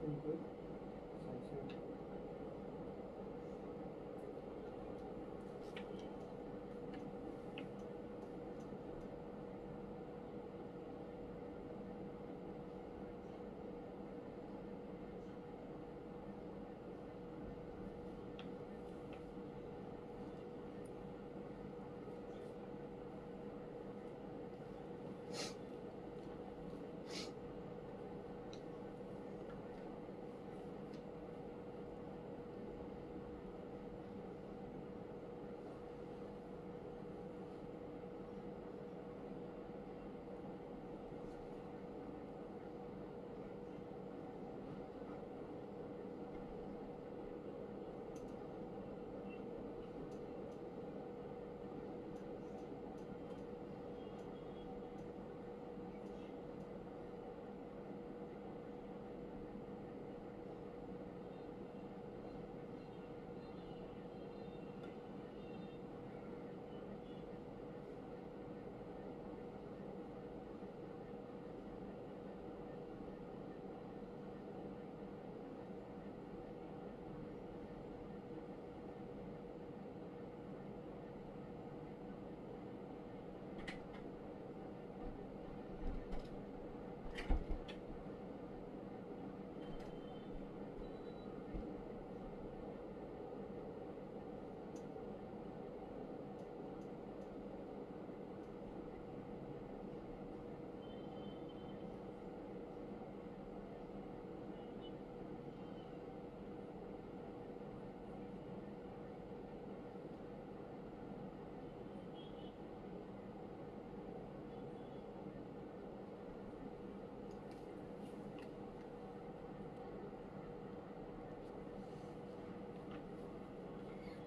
Thank you.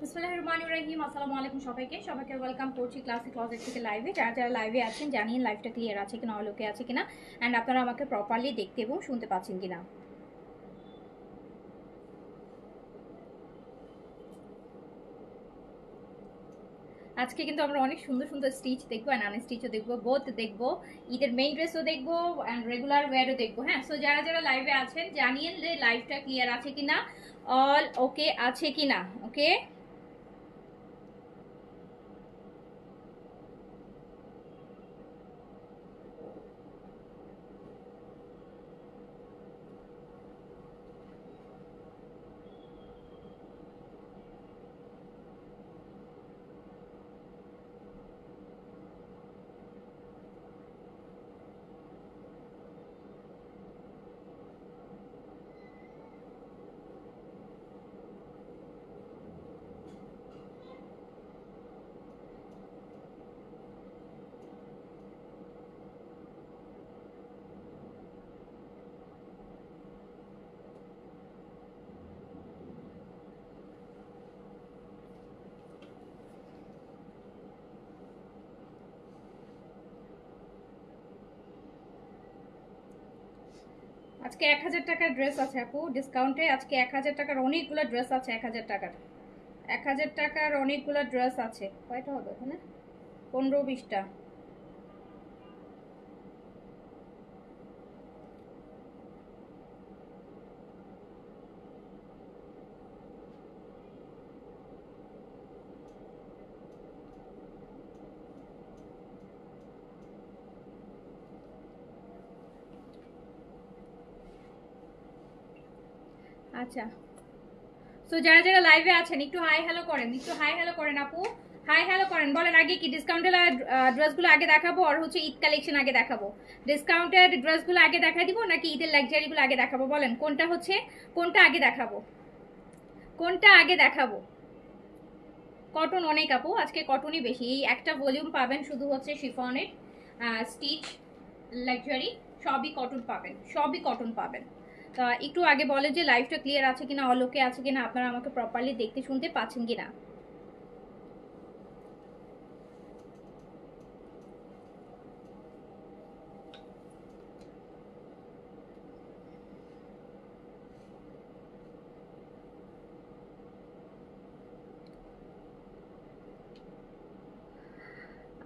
বিসমিল্লাহির রহমানির রহিম। আসসালামু আলাইকুম সবাইকে ওয়েলকাম করছি ক্লাসিক ক্লজেট থেকে লাইভে। যারা লাইভে আছেন জানিয়ে লাইভটা ক্লিয়ার আছে কিনা, অলোকে আছে কিনা, অ্যান্ড আপনারা আমাকে প্রপারলি দেখতে এবং শুনতে পাচ্ছেন কিনা। আজকে কিন্তু আমরা অনেক সুন্দর সুন্দর স্টিচ দেখবো অ্যান্ড আনস্টিচও দেখবো, বোথ দেখবো। ঈদের মেইন ড্রেসও দেখবো অ্যান্ড রেগুলার ওয়্যারও দেখবো। হ্যাঁ, সো যারা লাইভে আছেন জানিয়ে লাইভটা ক্লিয়ার আছে কিনা, অল ওকে আছে কিনা। ওকে, আজকে 1000 টাকার ড্রেস আছে আপু ডিসকাউন্টে। আজকে 1000 টাকার অনেকগুলো ড্রেস আছে। 1000 টাকার 1000 টাকার অনেকগুলো ড্রেস আছে। কয়টা হবে এখানে? 15-20টা। আচ্ছা, সো যারা লাইভে আছেন একটু হাই হ্যালো করেন, আপু হাই হ্যালো করেন। বলেন আগে কি ডিসকাউন্টের ড্রেসগুলো আগে দেখাবো আর হচ্ছে ঈদ কালেকশন আগে দেখাবো? ডিসকাউন্টের ড্রেসগুলো আগে দেখা দিব নাকি ঈদের লাক্সারিগুলো আগে দেখাবো? বলেন কোনটা আগে দেখাবো, কোনটা আগে দেখাবো? কটন অনেক আপু, আজকে কটনই বেশি। এই একটা ভলিউম পাবেন শুধু হচ্ছে শিফনের, স্টিচ, লাক্সারি, সবই কটন পাবেন, সবই কটন পাবেন। তা একটু আগে বলে যে লাইভটা ক্লিয়ার আছে কিনা, অলোকে আছে কিনা, আপনারা আমাকে প্রপারলি দেখতে শুনতে পাচ্ছেন কিনা।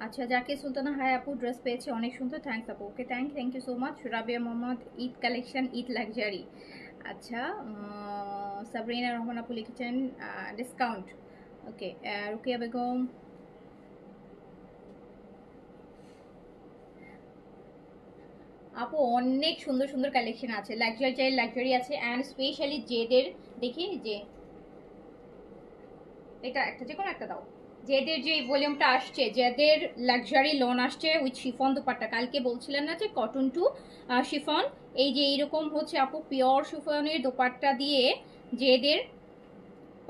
আচ্ছা, জাকির সুলতানা হাই আপু, ড্রেস পেয়েছে অনেক সুন্দর, থ্যাংকস আপু। Okay, thank you so much. Rabia Mohammad, Eid collection, Eid luxury. আচ্ছা, সাবরিনা রহমান আপু লিখেছেন ডিসকাউন্ট। ওকে, রুকিয়া বেগম, আপু অনেক সুন্দর সুন্দর কালেকশন আছে, লাক্সারি চাই লাক্সারি আছে, অ্যান্ড স্পেশালি জেদের দেখি যে এটা একটা যে কোনো একটা দাও, জেদের যে ভলিউমটা আসছে, জেদের লাক্সারি লোন আসছে উইথ শিফন দুপাট্টা, কালকে বলছিলেন না যে কটন টু শিফন, এই যে এইরকম হচ্ছে আপু পিওর শিফনের দোপাট্টা দিয়ে জেদের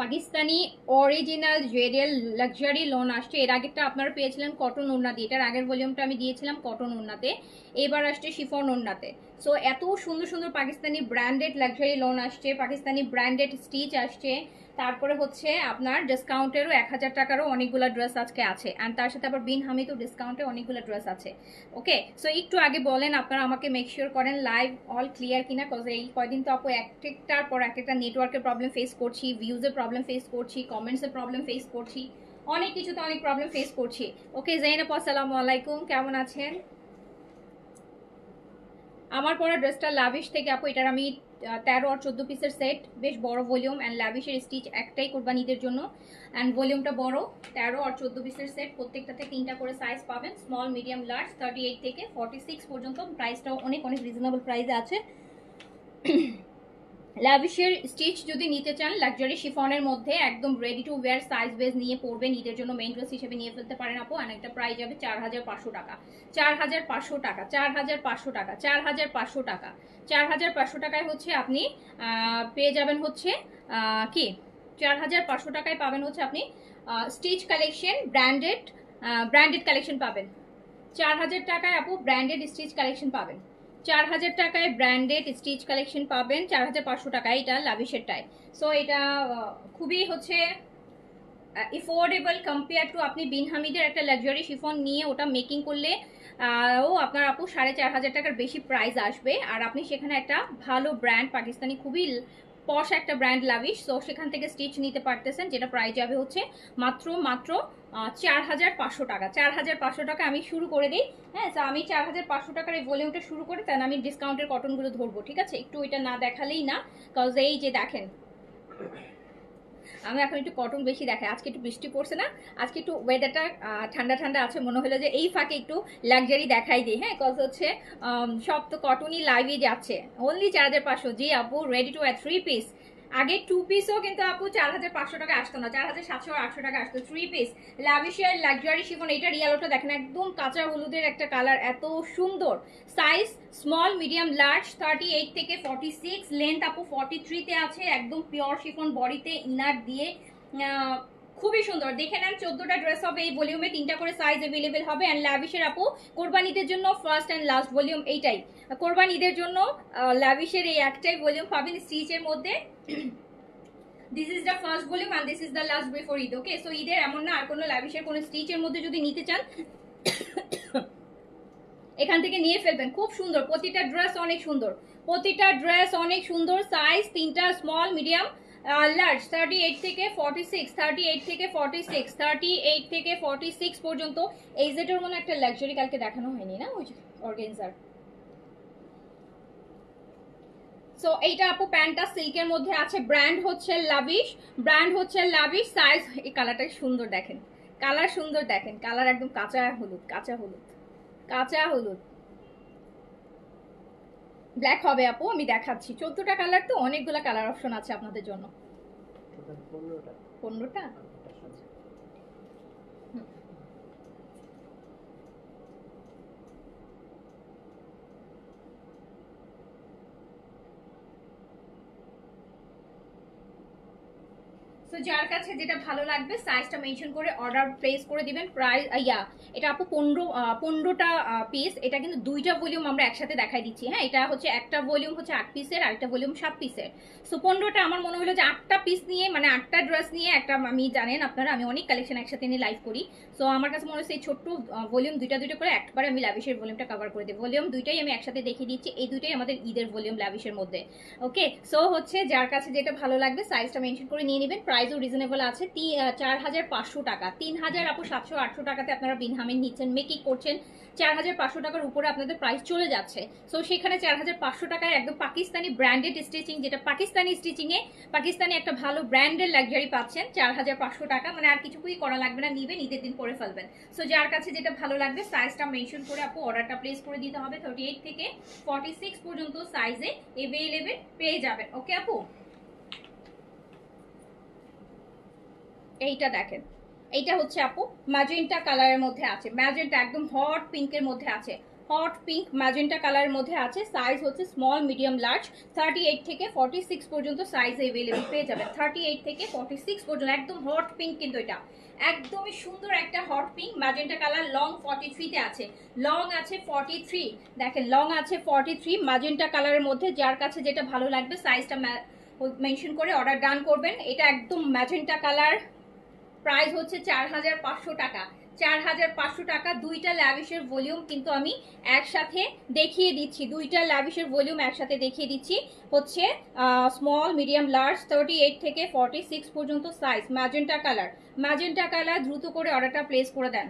পাকিস্তানি অরিজিনাল জেডের লাক্সারি লোন আসছে। এর আগেরটা আপনারা পেয়েছিলেন কটন ওড়না দিয়ে, এটার আগের ভলিউমটা আমি দিয়েছিলাম কটন ওড়নাতে, এবার আসছে শিফন ওড়নাতে। সো এত সুন্দর সুন্দর পাকিস্তানি ব্র্যান্ডেড লাক্সারি লোন আসছে, পাকিস্তানি ব্র্যান্ডেড স্টিচ আসছে, তারপরে হচ্ছে আপনার ডিসকাউন্টেরও 1000 টাকারও অনেকগুলো ড্রেস আজকে আছে, অ্যান্ড তার সাথে আবার বিন হামিদও ডিসকাউন্টে অনেকগুলো ড্রেস আছে। ওকে, সো একটু আগে বলেন আপনারা আমাকে মেক শিওর করেন লাইভ অল ক্লিয়ার কিনা, কজ এই কয়দিন তো আপু একটার পর একটা নেটওয়ার্কের প্রবলেম ফেস করছি, ভিউজের প্রবলেম ফেস করছি, কমেন্টসের প্রবলেম ফেস করছি, অনেক কিছুতে অনেক প্রবলেম ফেস করছি। ওকে জাইনাপ, আসসালামু আলাইকুম, কেমন আছেন? আমার পরা ড্রেসটা লাভিশ থেকে আপু, এটার আমি 13 আর 14 পিসের সেট, বেশ বড় ভলিউম, অ্যান্ড লাভিশের স্টিচ একটাই কোরবানিদের জন্য, অ্যান্ড ভলিউমটা বড়, 13 আর 14 পিসের সেট, প্রত্যেকটাতে 3টা করে সাইজ পাবেন, স্মল মিডিয়াম লার্জ 38 থেকে 46 পর্যন্ত, প্রাইসটাও অনেক অনেক রিজনেবল প্রাইসে আছে। লাভিশের স্টিচ যদি নিতে চান লাক্সারি শিফনের মধ্যে একদম রেডি টু ওয়্যার সাইজ বেজ নিয়ে পরবেন, ঈদের জন্য মেইন ড্রেস হিসেবে নিয়ে ফেলতে পারেন আপু, আর একটা প্রাইস যাবে 4500 টাকা, 4500 টাকা, 4500 টাকা, 4500 টাকা, 4500 টাকায় হচ্ছে আপনি পেয়ে যাবেন হচ্ছে কি 4500 টাকায় পাবেন হচ্ছে আপনি স্টিচ কালেকশন, ব্র্যান্ডেড কালেকশন পাবেন। 4000 টাকায় আপু ব্র্যান্ডেড স্টিচ কালেকশন পাবেন, 4000 টাকায় ব্র্যান্ডেড স্টিচ কালেকশন পাবেন, 4500 টাকায় এটা লাভিশেরটাই। সো এটা খুবই হচ্ছে এফোর্ডেবল কম্পেয়ার টু আপনি বিন হামিদের একটা লাক্সারি শিফন নিয়ে ওটা মেকিং করলে ও আপনার আপু 4500 টাকার বেশি প্রাইস আসবে, আর আপনি সেখানে একটা ভালো ব্র্যান্ড পাকিস্তানি খুবই পশ একটা ব্র্যান্ড লাভিশ, সো সেখান থেকে স্টিচ নিতে পারতেছেন, যেটা প্রাইস যাবে হচ্ছে মাত্র 4500 টাকা। 4500 টাকা আমি শুরু করে দিই, হ্যাঁ, তো আমি 4500 টাকার এই ভলিউমটা শুরু করে তাহলে আমি ডিসকাউন্টের কটনগুলো ধরবো, ঠিক আছে? একটু এটা না দেখালেই না, কজ এই যে দেখেন আমি এখন একটু কটন বেশি দেখাই, আজকে একটু বৃষ্টি পড়ছে না, আজকে একটু ওয়েদারটা ঠান্ডা ঠান্ডা আছে, মনে হলো যে এই ফাঁকে একটু লাক্সারি দেখাই দিই, হ্যাঁ, কজ হচ্ছে সব তো কটনই লাইভে যাচ্ছে। অনলি 4500, জি আপু রেডি টু 3 পিস, আগে 2 পিসও কিন্তু আপু 4500 টাকা আসতো না, 4700 আর 800 টাকা আসতো 3 পিস লাভিশের লাক্সারি শিফন। এটা রিয়ালোটা দেখেন একদম কাঁচা হলুদের একটা কালার, এত সুন্দর, সাইজ স্মল মিডিয়াম লার্জ 38 থেকে 46, লেন্থ আপু 43 তে আছে, একদম পিওর শিফন বডিতে ইনার দিয়ে, খুবই সুন্দর। দেখে নেন 14টা ড্রেস হবে এই ভলিউমে, 3টা করে সাইজ अवेलेबल হবে, এন্ড লাভিশের আপু কোরবানিদের জন্য ফার্স্ট এন্ড লাস্ট ভলিউম এইটাই, কোরবানিদের জন্য লাভিশের এই একটাই ভলিউম পাবেন স্টিচের মধ্যে। This is the first volume and this is the last before Eid. Okay, so ঈদের এমন না আর কোনো লাভিশের কোনো স্টিচের মধ্যে যদি নিতে চান এখান থেকে নিয়ে ফেলবেন, খুব সুন্দর, প্রতিটা ড্রেস অনেক সুন্দর, প্রতিটা ড্রেস অনেক সুন্দর, সাইজ 3টা স্মল মিডিয়াম লার্জ 38 থেকে 46, 38 থেকে 46, 38 থেকে 46 পর্যন্ত। এই জেটের মনে একটা লাক্সারি কালকে দেখানো হয়নি না, ওই অর্গানজার। সো এইটা আপু প্যান্টটা সিল্কের মধ্যে আছে, ব্র্যান্ড হচ্ছে লাভিশ, ব্র্যান্ড হচ্ছে লাভিশ, সাইজ, এই কালারটা সুন্দর দেখেন, কালার সুন্দর দেখেন, কালার একদম কাঁচা হলুদ, কাঁচা হলুদ, কাঁচা হলুদ, ব্ল্যাক হবে আপু, আমি দেখাচ্ছি। 14টা কালার, তো অনেকগুলো কালার অপশন আছে আপনাদের জন্য। 15টা সো যার কাছে যেটা ভালো লাগবে সাইজটা মেনশন করে অর্ডার প্লেস করে দিবেন। প্রাইস এটা আপু 15টা পিস, এটা কিন্তু 2টা ভলিউম আমরা একসাথে দেখাই দিচ্ছি, হ্যাঁ, এটা হচ্ছে একটা ভলিউম হচ্ছে 8 পিসের আর একটা ভলিউম 7 পিসের। সো 15টা আমার মনে হলো যে 8টা পিস নিয়ে, মানে 8টা ড্রেস নিয়ে একটা, আমি জানেন আপনারা আমি অনেক কালেকশন একসাথে নিয়ে লাইভ করি, সো আমার কাছে মনে হচ্ছে এই ছোট্ট ভলিউম দুইটা করে একবারে আমি লাভিশের ভলিউমটা কভার করে দিই। ভলিউম দুইটাই আমি একসাথে দেখিয়ে দিচ্ছি, এই দুইটাই আমাদের ঈদের ভলিউম লাভিশের মধ্যে। ওকে, সো হচ্ছে যার কাছে যেটা ভালো লাগবে সাইজটা মেনশন করে নিয়ে নেবেন। প্রাইসও রিজনেবল আছে। 4500 টাকা, 3000 আপু 700-800 টাকাতে আপনারা বিনহামের নিচ্ছেন, মেকিং করছেন, 4500 টাকার উপরে আপনাদের প্রাইস চলে যাচ্ছে। সো সেখানে 4500 টাকায় একদম পাকিস্তানি ব্র্যান্ডেড স্টিচিং, যেটা পাকিস্তানি স্টিচিংয়ে পাকিস্তানি একটা ভালো ব্র্যান্ডের লাক্সারি পাচ্ছেন 4500 টাকা, মানে আর কিছুই করা লাগবে না, নিবেন ঈদের দিন পরে ফেলবেন। সো যার কাছে যেটা ভালো লাগবে সাইজটা মেনশন করে আপু অর্ডারটা প্লেস করে দিতে হবে। 38 থেকে 46 পর্যন্ত সাইজে এভেলেবেল পেয়ে যাবেন। ওকে আপু, এইটা দেখেন, এইটা হচ্ছে আপু ম্যাজেন্টা কালারের মধ্যে আছে, ম্যাজেন্টা একদম হট পিঙ্কের মধ্যে আছে, হট পিঙ্ক ম্যাজেন্টা কালারের মধ্যে আছে। সাইজ হচ্ছে স্মল, মিডিয়াম, লার্জ, 38 থেকে 46 পর্যন্ত সাইজ अवेलेबल পেয়ে যাবেন। 38 থেকে 46 পর্যন্ত একদম হট পিঙ্ক, কিন্তু এটা একদমই সুন্দর একটা hot pink magenta colour. Long 43 তে আছে, লং আছে 43, দেখেন লং আছে 43 ম্যাজেন্টা কালারের মধ্যে। যার কাছে যেটা ভালো লাগবে সাইজটা মেনশন করে অর্ডার ডান করবেন। এটা একদম ম্যাজেন্টা কালার, প্রাইস হচ্ছে 4500 টাকা, 4500 টাকা। দুইটা ল্যাভিশের ভলিউম কিন্তু আমি একসাথে দেখিয়ে দিচ্ছি, দুইটা ল্যাভিশের ভলিউম একসাথে দেখিয়ে দিচ্ছি। হচ্ছে স্মল, মিডিয়াম, লার্জ, 38 থেকে 46 পর্যন্ত size, magenta colour, magenta colour. দ্রুত করে অর্ডারটা প্লেস করে দেন।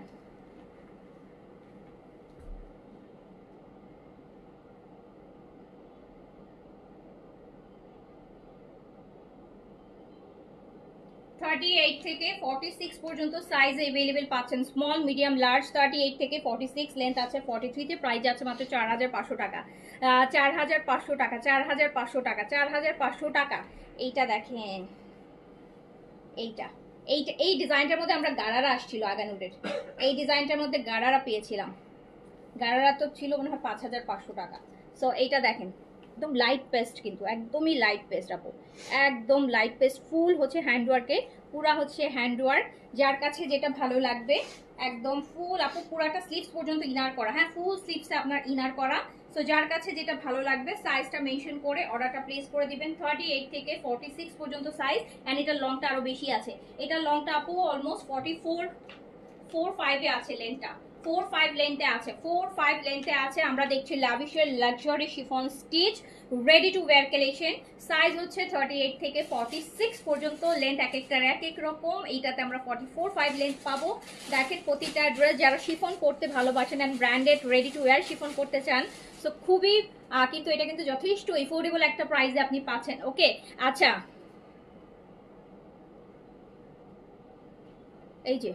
এইট থেকে 46 পর্যন্ত সাইজ अवेलेबल পাচ্ছেন, স্মল, মিডিয়াম, লার্জ। 38 থেকে 46, লেন্থ আছে 43 তে, প্রাইস আছে মাত্র 4500 টাকা, 4500 টাকা, 4500 টাকা, 4500 টাকা। এইটা দেখেন, এইটা এইটা এই ডিজাইনটার মধ্যে আমরা গারারা আসছিল আগানুরের, এই ডিজাইনটার মধ্যে গারারা পেয়েছিলাম, গারারা তো ছিল মনে হয় 5500 টাকা। সো এইটা দেখেন, একদম লাইট পেস্ট, কিন্তু একদমই লাইট পেস্ট আপু, একদম লাইট পেস্ট, ফুল হচ্ছে হ্যান্ডওয়ার্কে, পুরা হচ্ছে হ্যান্ডওয়ার্ক। যার কাছে যেটা ভালো লাগবে একদম ফুল আপু, পুরাটা স্লিভস পর্যন্ত ইনার করা, হ্যাঁ ফুল স্লিভসে আপনার ইনার করা। সো যার কাছে যেটা ভালো লাগবে সাইজটা মেনশন করে অর্ডারটা প্লেস করে দিবেন। 38 থেকে 46 পর্যন্ত সাইজ, অ্যান্ড এটার লংটা আরো বেশি আছে, এটার লংটা আপু অলমোস্ট 44.45 এ আছে, লেন্থটা 45 লেন্থে আছে, 45 লেন্থে আছে। আমরা দেখছি লাভিশের luxury chiffon stitch ready to wear collection. Size হচ্ছে 38 থেকে 46 পর্যন্ত, লেন্থ এক একটার এক এক রকম। এইটাতে আমরা 44.5 লেন্থ পাবো। দেখেন প্রতিটা ড্রেস যারা শিফন করতে ভালোবাসেন and branded ready to wire chiffon করতে চান, সো খুবই কিন্তু এটা কিন্তু যথেষ্ট এফোর্ডেবল একটা প্রাইসে আপনি পাচ্ছেন। ওকে, আচ্ছা এই যে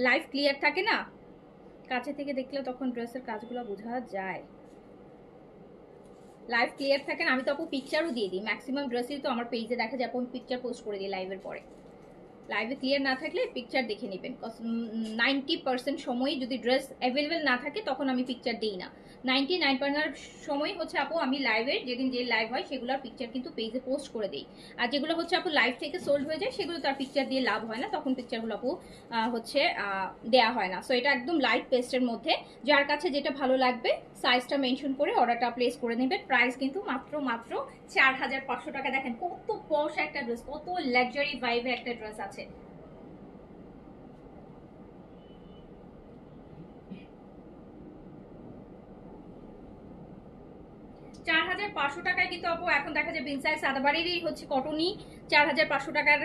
লাইভ ক্লিয়ার থাকে না, কাছে থেকে দেখলে তখন ড্রেসের কাজগুলো বোঝা যায়। লাইভ ক্লিয়ার থাকে না, আমি তো আপু পিকচারও দিয়ে দিই, ম্যাক্সিমাম ড্রেসই তো আমার পেজে দেখা যায়, আপু আমি পিকচার পোস্ট করে দিই লাইভের পরে। লাইভে ক্লিয়ার না থাকলে পিকচার দেখে নেবেন, 90% সময়ই যদি ড্রেস অ্যাভেলেবেল না থাকে তখন আমি পিকচার দিই না। 99% সময় হচ্ছে আপু আমি লাইভের যেদিন যে লাইভ হয় সেগুলোর পিকচার কিন্তু পেজে পোস্ট করে দিই। আর যেগুলো হচ্ছে আপু লাইভ থেকে সোল্ড হয়ে যায় সেগুলো তার পিকচার দিয়ে লাভ হয় না, তখন পিকচারগুলো আপু হচ্ছে দেয়া হয় না। সো এটা একদম লাইট পেস্টের মধ্যে, যার কাছে যেটা ভালো লাগবে সাইজটা মেনশন করে অর্ডারটা প্লেস করে নেবেন। প্রাইস কিন্তু মাত্র 4500 টাকা। দেখেন কত পশ একটা ড্রেস, কত লাক্সারি ভাইবে একটা ড্রেস আছে। টাকায় কিন্তু আপু এখন দেখা যায় বিনসাইজ সাদাবাড়িরই হচ্ছে কটনই 4500 টাকার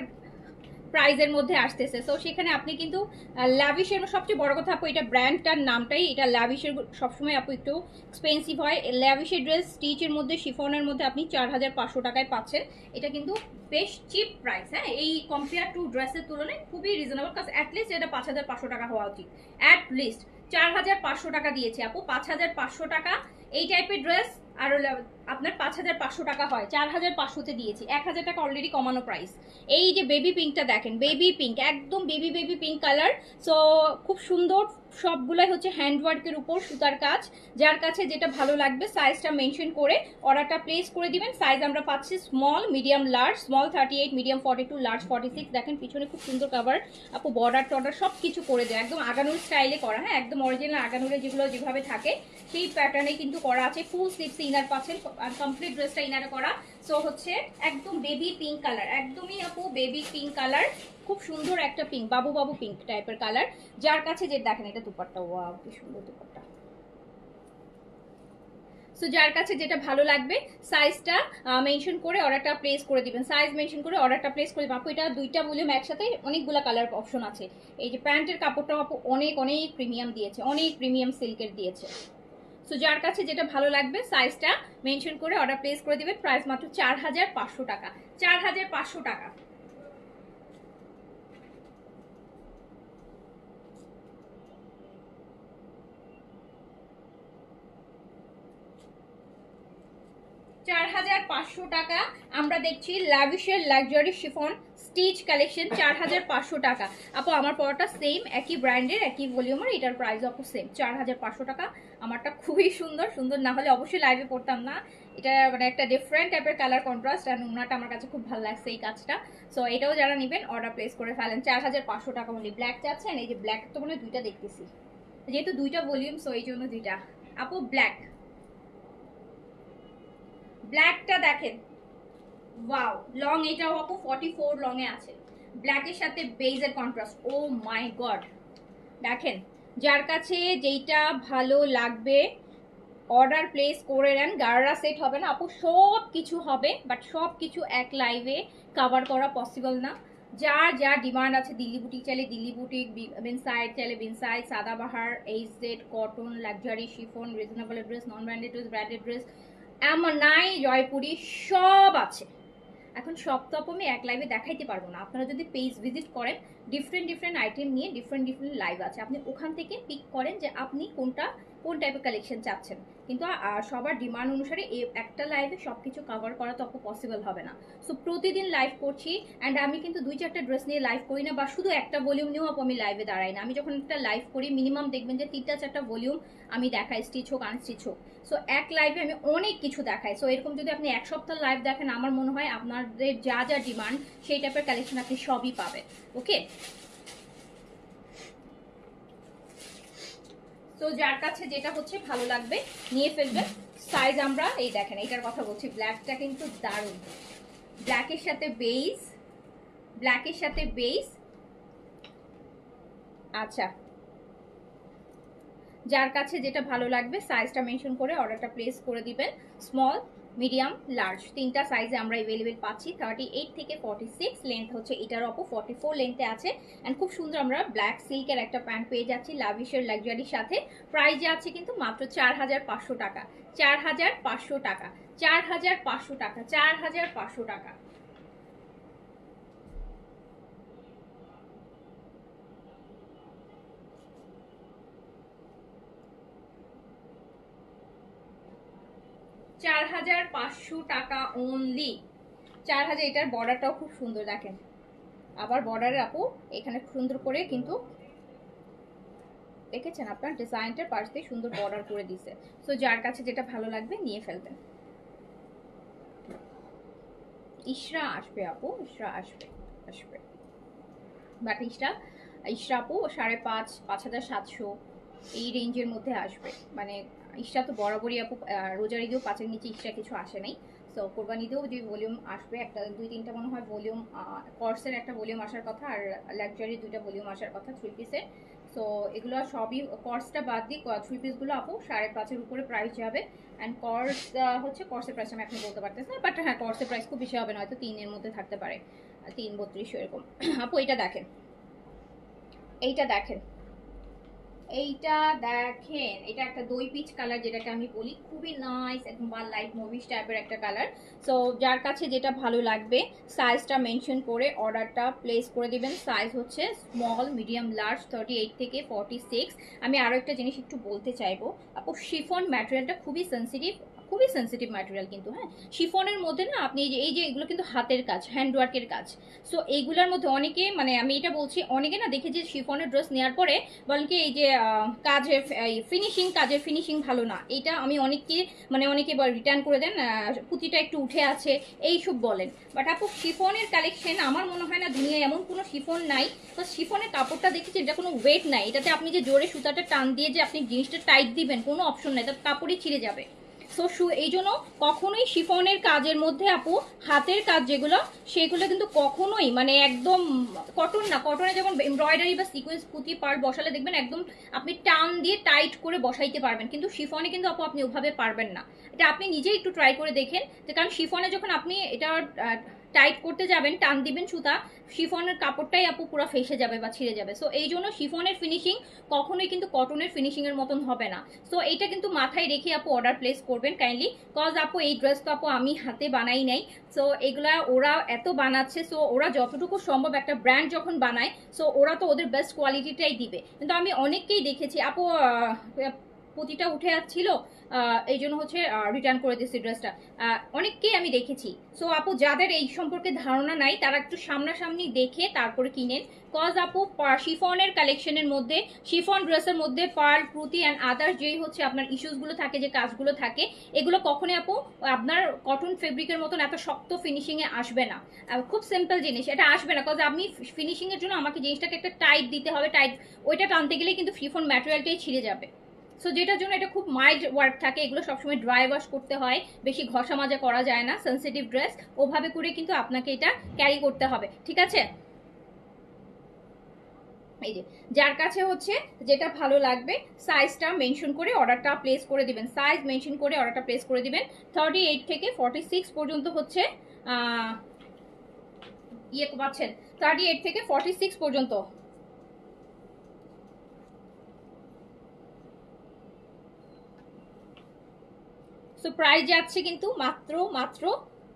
প্রাইজের মধ্যে আসতেছে। সো সেখানে আপনি কিন্তু ল্যাভিশের সবচেয়ে বড় কথা আপু, এটা ব্র্যান্ডটার নামটাই এটা ল্যাভিশের, সবসময় আপু একটু এক্সপেন্সিভ হয়। ল্যাভিশের ড্রেস স্টিচের মধ্যে শিফনের মধ্যে আপনি 4500 টাকায় পাচ্ছেন, এটা কিন্তু বেশ চিপ প্রাইস। হ্যাঁ, এই কম্পেয়ার টু ড্রেসের তুলনায় খুবই রিজনেবল, কাজ অ্যাটলিস্ট এটা 5500 টাকা হওয়া উচিত, অ্যাটলিস্ট 4500 টাকা দিয়েছে আপু, 5500 টাকা এই টাইপের ড্রেস আর আপনার 5500 টাকা হয়, 4500-তে দিয়েছি, 1000 টাকা অলরেডি কমানো প্রাইস। এই যে বেবি পিঙ্কটা দেখেন, বেবি পিঙ্ক, একদম বেবি পিঙ্ক কালার। সো খুব সুন্দর, সবগুলাই হচ্ছে হ্যান্ডওয়ার্কের উপর সুতার কাজ। যার কাছে যেটা ভালো লাগবে সাইজটা মেনশন করে অর্ডারটা প্লেস করে দিবেন। সাইজ আমরা পাচ্ছি small, medium, large. Small 38, medium 42, large 46। দেখেন পিছনে খুব সুন্দর কাভার আপু, বর্ডার টর্ডার সব কিছু করে দেয়, একদম আগানুর স্টাইলে করা। হ্যাঁ, একদম অরিজিনাল আগানুরে যেগুলো যেভাবে থাকে সেই প্যাটার্নে কিন্তু করা আছে। ফুল স্লিভস ইনার পাচ্ছেন, আর কমপ্লিট ড্রেসটা ইনারে করা। সো হচ্ছে একদম বেবি পিঙ্ক কালার, একদমই আপু বেবি পিঙ্ক কালার, খুব সুন্দর একটা পিঙ্ক, বাবু পিঙ্ক টাইপের কালার। যার কাছে যে দেখেন এটা দুপাট্টা, ওয়াও কি সুন্দর দুপাট্টা। সো যার কাছে যেটা ভালো লাগবে সাইজটা মেনশন করে অর্ডারটা প্লেস করে দিবেন, সাইজ মেনশন করে অর্ডারটা প্লেস করে দিবেন। আপু এটা দুইটা ভলিউম একসাথে, অনেকগুলো কালার অপশন আছে। এই যে প্যান্টের কাপড়টাও আপু অনেক অনেক প্রিমিয়াম দিয়েছে, অনেক প্রিমিয়াম সিল্কের দিয়েছে। সো যার কাছে যেটা ভালো লাগবে সাইজটা মেনশন করে অর্ডার প্লেস করে দিবেন। প্রাইস মাত্র 4500 টাকা, 4500 টাকা। টাকা আমরা দেখছি লাভিশের লাক্সারি শিফন স্টিচ কালেকশন 4500 টাকা। আপু আমার পরটা সেম, একই ব্র্যান্ডের একই ভলিউমের, এটার প্রাইস আপু সেম 4500 টাকা। আমারটা খুবই সুন্দর, সুন্দর না হলে অবশ্যই লাইভে পড়তাম না। এটা মানে একটা ডিফারেন্ট টাইপের কালার কন্ট্রাস্ট, আর ওনাটা আমার কাছে খুব ভালো লাগছে এই কাজটা। সো এটাও যারা নেবেন অর্ডার প্লেস করে ফেলেন। 4500 টাকা বলি। ব্ল্যাক চাচ্ছেন? এই যে ব্ল্যাক তো মনে হয় দুইটা দেখতেছি, যেহেতু দুইটা ভলিউম সো এই জন্য দুইটা। আপু ব্ল্যাক, ব্ল্যাকটা দেখেন, ওয়াও লং, এটাও আপু 44 লং এ আছে, ব্ল্যাকের সাথে বেজের কন্ট্রাস্ট। ও মাই গড, দেখেন যার কাছে যেইটা ভালো লাগবে অর্ডার প্লেস করে নেন। গাররা সেট হবে না আপু, সব কিছু হবে, বাট সব কিছু এক লাইভে কভার করা পসিবল না। যার যা ডিমান্ড আছে, দিল্লি বুটিক চাইলে দিল্লি বুটিক, বিনসাইড চাইলে BinSaeed, Sadabahar, HZ, cotton, luxury, chiffon, reasonable dress, non branded dress, branded dress, এমন নাই, জয়পুরি সব আছে। এখন সব তো আমি এক লাইভে দেখাইতে পারবো না। আপনারা যদি পেজ ভিজিট করেন, ডিফারেন্ট ডিফারেন্ট আইটেম নিয়ে ডিফারেন্ট ডিফারেন্ট লাইভ আছে, আপনি ওখান থেকে পিক করেন যে আপনি কোন টাইপের কালেকশন চাচ্ছেন। কিন্তু সবার ডিমান্ড অনুসারে এই একটা লাইভে সবকিছু কভার করা তো পসিবল হবে না। সো প্রতিদিন লাইভ করছি, অ্যান্ড আমি কিন্তু 2-4টা ড্রেস নিয়ে লাইভ করি না, বা শুধু একটা ভলিউম নিয়েও আমি লাইভে দাঁড়াই না। আমি যখন একটা লাইভ করি মিনিমাম দেখবেন যে 3-4টা ভলিউম আমি দেখাই, স্টিচ হোক আনস্টিচ হোক। সো এক লাইভে আমি অনেক কিছু দেখাই। সো এরকম যদি আপনি এক সপ্তাহ লাইভ দেখেন, আমার মনে হয় আপনাদের যা যা ডিমান্ড সেই টাইপের কালেকশন আপনি সবই পাবেন। ওকে, তো যার কাছে যেটা হচ্ছে ভালো লাগবে নিয়ে ফেলবেন। সাইজ আমরা এই দেখেন, এইটার কথা বলছি, ব্ল্যাকটা কিন্তু দারুণ, ব্ল্যাকের সাথে বেজ, ব্ল্যাকের সাথে বেজ। আচ্ছা, যার কাছে যেটা ভালো লাগবে সাইজটা মেনশন করে অর্ডারটা প্লেস করে দিবেন। স্মল, মিডিয়াম, লার্জ তিনটা সাইজে আমরা অ্যাভেলেবেল পাচ্ছি। 38 থেকে 46 লেন্থ হচ্ছে এটার অপো 44 লেন্থে আছে। অ্যান্ড খুব সুন্দর আমরা ব্ল্যাক সিল্কের একটা প্যান্ট পেয়ে যাচ্ছি লাভিশের লাক্সারির সাথে। প্রাইজে আছে কিন্তু মাত্র 4500 টাকা, 4500 টাকা, 4500 টাকা, 4500 টাকা। টাকা অনলি, 4000। এটার বর্ডারটাও খুব সুন্দর দেখেন, আবার বর্ডারের আপু এখানে সুন্দর করে কিন্তু দেখেছেন আপনার ডিজাইনটার পাশ দিয়ে সুন্দর বর্ডার করে দিছে। সো যার কাছে যেটা ভালো লাগবে নিয়ে ফেলবেন। ইশরা আসবে আপু, ইশরা আসবে, আসবে, বাট ইশরা আপু 5,500-5,700 এই রেঞ্জের মধ্যে আসবে। মানে ইশরা তো বরাবরই আপু রোজার ঈদেও 5-এর নিচে ইশরা কিছু আসে নাই। সো কোরবানিতেও যে ভলিউম আসবে একটা 2-3টা মনে হয় ভলিউম, কর্সের একটা ভলিউম আসার কথা, আর লাক্সারি 2টা ভলিউম আসার কথা 3 পিসের। সো এগুলো সবই, কর্সটা বাদ দিয়ে 3 পিসগুলো আপু 5,500-এর উপরে প্রাইস যাবে। অ্যান্ড কর্স হচ্ছে, কর্সের প্রাইস আমি এখন বলতে পারতেছি না, বাট হ্যাঁ কর্সের প্রাইস খুব বেশি হবে না, হয়তো 3-এর মধ্যে থাকতে পারে, 3-32 এরকম। আপু এটা দেখেন, এইটা দেখেন, এইটা দেখেন, এটা একটা দই পিচ কালার যেটাকে আমি বলি, খুবই নাইস, একদম লাইট মুভিশ টাইপের একটা কালার। সো যার কাছে যেটা ভালো লাগবে সাইজটা মেনশন করে অর্ডারটা প্লেস করে দিবেন। সাইজ হচ্ছে স্মল, মিডিয়াম, লার্জ, 38 থেকে 46। আমি আরও একটা জিনিস একটু বলতে চাইবো আপু, শিফন ম্যাটেরিয়ালটা খুবই সেন্সিটিভ, খুবই সেন্সিটিভ ম্যাটেরিয়াল কিন্তু। হ্যাঁ, শিফনের মধ্যে না আপনি এই যে এগুলো কিন্তু হাতের কাজ, হ্যান্ডওয়ার্কের কাজ। সো এইগুলোর মধ্যে অনেকে, মানে আমি এটা বলছি, অনেকে না দেখে যে শিফনের ড্রেস নেওয়ার পরে বলেন কি এই যে কাজের ফিনিশিং ভালো না। এটা আমি অনেকে রিটার্ন করে দেন, পুঁতিটা একটু উঠে আছে এইসব বলেন। বাট আপু শিফনের কালেকশন আমার মনে হয় না দুনিয়ায় এমন কোনো শিফন নাই, তো শিফনের কাপড়টা দেখেছি এটা কোনো ওয়েট নাই, এটাতে আপনি যে জোরে সুতাটা টান দিয়ে যে আপনি জিনিসটা টাইট দিবেন কোনো অপশন নাই, তার কাপড়ই ছিঁড়ে যাবে। সো এই জন্য কখনোই শিফনের কাজের মধ্যে আপু হাতের কাজ যেগুলো সেগুলো কিন্তু কখনোই মানে একদম কটন না, কটনে যেমন এমব্রয়ডারি বা সিকোয়েন্স পুঁতি পার বসালে দেখবেন একদম আপনি টান দিয়ে টাইট করে বসাইতে পারবেন, কিন্তু শিফনে কিন্তু আপু আপনি ওভাবে পারবেন না। এটা আপনি নিজেই একটু ট্রাই করে দেখেন, যে কারণ শিফনে যখন আপনি এটা টাইট করতে যাবেন, টান দিবেন সুতা, শিফনের কাপড়টাই আপু পুরো ফেসে যাবে বা ছিঁড়ে যাবে। সো এই জন্য শিফনের ফিনিশিং কখনোই কিন্তু কটনের ফিনিশিং এর মতন হবে না। সো এইটা কিন্তু মাথায় রেখে আপু অর্ডার প্লেস করবেন কাইন্ডলি, কজ আপু এই ড্রেস তো আপু আমি হাতে বানাই নাই। সো এগুলা ওরা এত বানাচ্ছে, সো ওরা যতটুকু সম্ভব একটা ব্র্যান্ড যখন বানায় সো ওরা তো ওদের বেস্ট কোয়ালিটিটাই দিবে। কিন্তু আমি অনেককেই দেখেছি আপু পুঁতিটা উঠে যাচ্ছিল, এই জন্য হচ্ছে রিটার্ন করে দিচ্ছি ড্রেসটা, অনেককেই আমি দেখেছি। সো আপু যাদের এই সম্পর্কে ধারণা নাই তারা একটু সামনাসামনি দেখে তারপরে কিনেন, কজ আপু শিফনের কালেকশনের মধ্যে, শিফন ড্রেসের মধ্যে পার্ল পুঁতি অ্যান্ড আদার্স যেই হচ্ছে আপনার ইস্যুসগুলো থাকে, যে কাজগুলো থাকে, এগুলো কখনোই আপু আপনার কটন ফেব্রিকের মতন এত শক্ত ফিনিশিংয়ে আসবে না। খুব সিম্পল জিনিস, এটা আসবে না, কজ আমি ফিনিশিংয়ের জন্য আমাকে জিনিসটাকে একটা টাইট দিতে হবে, টাইট ওইটা টানতে গেলে কিন্তু শিফন ম্যাটেরিয়ালটাই ছিঁড়ে যাবে। সো যেটার জন্য এটা খুব মাইল্ড ওয়ার্ক থাকে, এগুলো সবসময় ড্রাই ওয়াশ করতে হয়, বেশি ঘষা মাজা করা যায় না, সেন্সিটিভ ড্রেস ওভাবে করে কিন্তু আপনাকে এটা ক্যারি করতে হবে, ঠিক আছে? এই যে যার কাছে হচ্ছে যেটা ভালো লাগবে সাইজটা মেনশন করে অর্ডারটা প্লেস করে দিবেন, সাইজ মেনশন করে অর্ডারটা প্লেস করে দিবেন। 38 থেকে 46 পর্যন্ত হচ্ছে ইয়ে পাচ্ছেন, 38 থেকে 46 পর্যন্ত। সো প্রাইস যাচ্ছে কিন্তু মাত্র মাত্র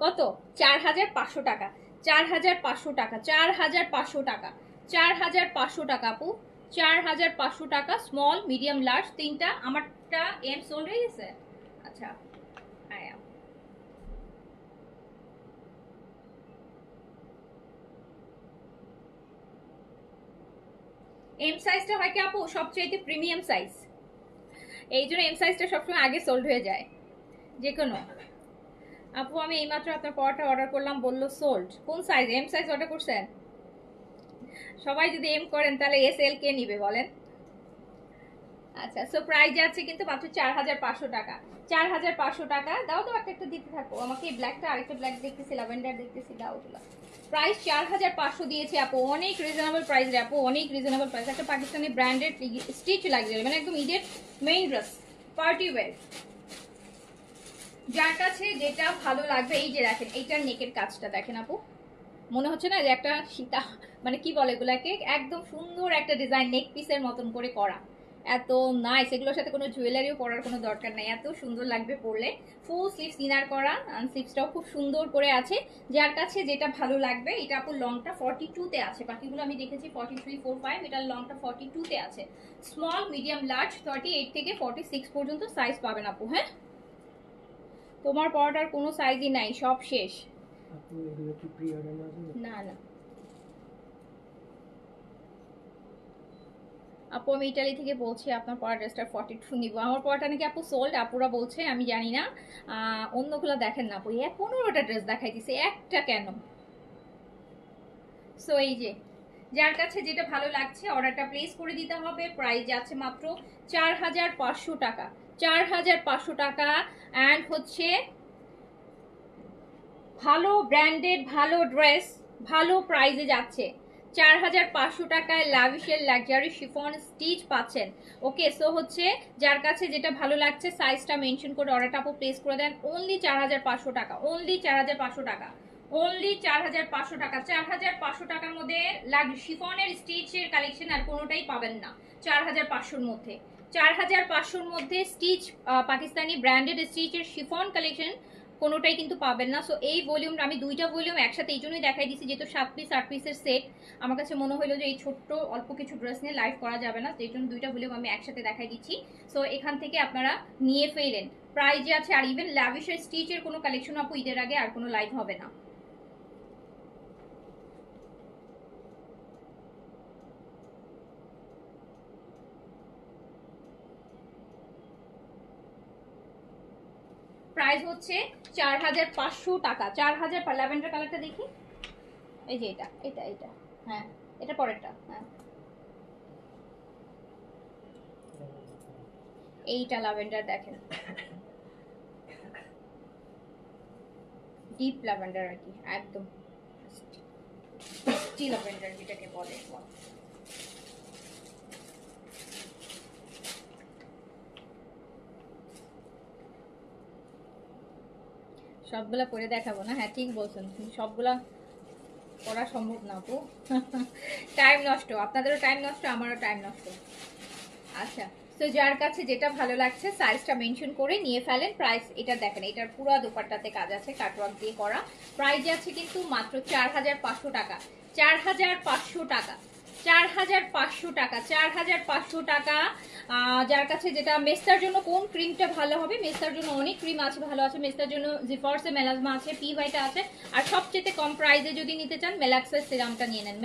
কত, 4500 টাকা, 4500 টাকা, 4500 টাকা, 4500 টাকা আপু, 4500 টাকা। স্মল মিডিয়াম লার্জ তিনটা, আমারটা এম সোল্ড হয়ে গেছে। আচ্ছা হ্যাঁ, এম সাইজটা হয় কি আপু সবচেয়ে প্রিমিয়াম সাইজ, এই জন্য এম সাইজটা সবসময় আগে সোল্ড হয়ে যায় যে কোনো। আপু আমি এইমাত্র আপনার পরটা অর্ডার করলাম, বললো সোল্ড। কোন সাইজ, এম সাইজ অর্ডার করছেন? সবাই যদি এম করেন তাহলে এস এল কে নিবে বলেন? আচ্ছা সো প্রাইস যাচ্ছে কিন্তু মাত্র 4500 টাকা, 4500 টাকা। দাও তো একটা একটা দিতে থাকো আমাকে, এই ব্ল্যাকটা, আরেকটা ব্ল্যাক দেখতেছি, ল্যাভেন্ডার দেখতেছি, দাও ওগুলো। প্রাইস 4500 দিয়েছে আপু, অনেক রিজনেবল প্রাইস রে আপু, অনেক রিজনেবল প্রাইস। একটা পাকিস্তানি ব্র্যান্ডেড স্টিচ লাক্সারি, মানে একদম ঈদের মেইন ড্রেস, পার্টি ওয়্যার। যার কাছে যেটা ভালো লাগবে, এই যে দেখেন এইটার নেকের কাজটা দেখেন আপু, মনে হচ্ছে না যে একটা সীতা, মানে কি বলে এগুলাকে, একদম সুন্দর একটা ডিজাইন নেক পিসের মতন করে করা, এত নাইস। এগুলোর সাথে কোনো জুয়েলারিও পরার কোনো দরকার নাই, এত সুন্দর লাগবে পরলে। ফুল স্লিভস ইনার করা, স্লিভসটাও খুব সুন্দর করে আছে। যার কাছে যেটা ভালো লাগবে, এটা আপু লংটা 42-তে আছে, বাকিগুলো আমি দেখেছি 43, 45, এটার লংটা 42-তে আছে। স্মল মিডিয়াম লার্জ 38 থেকে 46 পর্যন্ত সাইজ পাবেন আপু। হ্যাঁ তোমার পরাটার কোনো সাইজই নাই, সব শেষ। না না আপু আমি ইটালি থেকে বলছি, আপনার পরা ড্রেসটা 42 নিব। আমার পরাটা নাকি আপু সোল্ড, আপুরা বলছে, আমি জানি না। অন্যগুলো দেখেন না আপু, 15টা ড্রেস দেখাইতেছে, একটা কেন? সো এই যে যার কাছে যেটা ভালো লাগছে অর্ডারটা প্লেস করে দিতে হবে। প্রাইস যাচ্ছে মাত্র 4500 টাকা, 4500 টাকা। অ্যান্ড হচ্ছে ভালো ব্র্যান্ডেড ভালো ড্রেস ভালো প্রাইসে যাচ্ছে, 4500 টাকায় লাভিশের লাক্সারি শিফন স্টিচ পাচ্ছেন। ওকে সো হচ্ছে যার কাছে যেটা ভালো লাগছে সাইজটা মেনশন করে অর্ডারটা আপু প্লেস করে দেন। অনলি 4500 টাকা, অনলি 4500 টাকা, অনলি 4500 টাকা। 4500 টাকার মধ্যে শিফনের স্টিচের কালেকশন আর কোনোটাই পাবেন না 4500-র মধ্যে। 4500-র মধ্যে স্টিচ পাকিস্তানি ব্র্যান্ডেড স্টিচের শিফন কালেকশন কোনোটাই কিন্তু পাবেন না। সো এই ভলিউমটা আমি দুইটা ভলিউম একসাথে এই জন্যই দেখাই দিচ্ছি, যেহেতু 7 পিস 8 পিসের সেট, আমার কাছে মনে হলো যে এই ছোট্ট অল্প কিছু ড্রেস নিয়ে লাইভ করা যাবে না, সেই জন্য দুইটা ভলিউম আমি একসাথে দেখাই দিচ্ছি। সো এখান থেকে আপনারা নিয়ে ফেলেন, প্রাইজে আছে। আর ইভেন ল্যাভিশের স্টিচের কোনো কালেকশন আপু ঈদের আগে আর কোনো লাইভ হবে না। প্রাইস হচ্ছে 4500 টাকা, 4000। ল্যাভেন্ডার কালারটা দেখি, এই যে এটা এটা এটা, হ্যাঁ এটা পরেরটা, হ্যাঁ এইটা ল্যাভেন্ডার দেখেন, ডিপ ল্যাভেন্ডার আর কি, একদম মিষ্টি ল্যাভেন্ডার যেটাকে বলে। সবগুলা পরে দেখাবো না, হ্যাঁ ঠিক বলছেন, সবগুলা পড়া সম্ভব না আপু। টাইম নষ্ট, আপনাদেরও টাইম নষ্ট, আমারও টাইম নষ্ট। আচ্ছা, তো যার কাছে যেটা ভালো লাগছে সাইজটা মেনশন করে নিয়ে ফেলেন। প্রাইস এটা দেখেন, এটার পুরো দুপাট্টাতে কাজ আছে, কাটওয়ার্ক দিয়ে করা। প্রাইস আছে কিন্তু মাত্র 4500 টাকা, 4500 টাকা, 4500 টাকা, 4500 টাকা। যার কাছে যেটা, মেস্তার জন্য কোন ক্রিমটা ভালো হবে? মেস্তার জন্য অনেক ক্রিম আছে, ভালো আছে। মেস্তার জন্য জিফর্সে মেলাজমা আছে, পি ভাইটা আছে, আর সবচেয়ে কম প্রাইসে যদি নিতে চান মেলাক্সের সিরামটা নিয়ে নেন।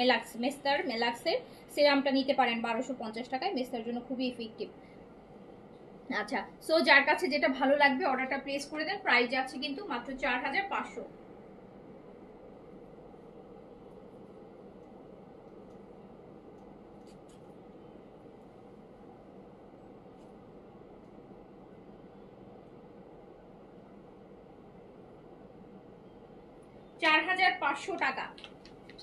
মেস্তার মেলাক্সের সিরামটা নিতে পারেন 1250 টাকায়, মেস্তার জন্য খুবই ইফেক্টিভ। আচ্ছা, সো যার কাছে যেটা ভালো লাগবে অর্ডারটা প্লেস করে দেন। প্রাইস যাচ্ছে কিন্তু মাত্র 4500। 4500 টাকা,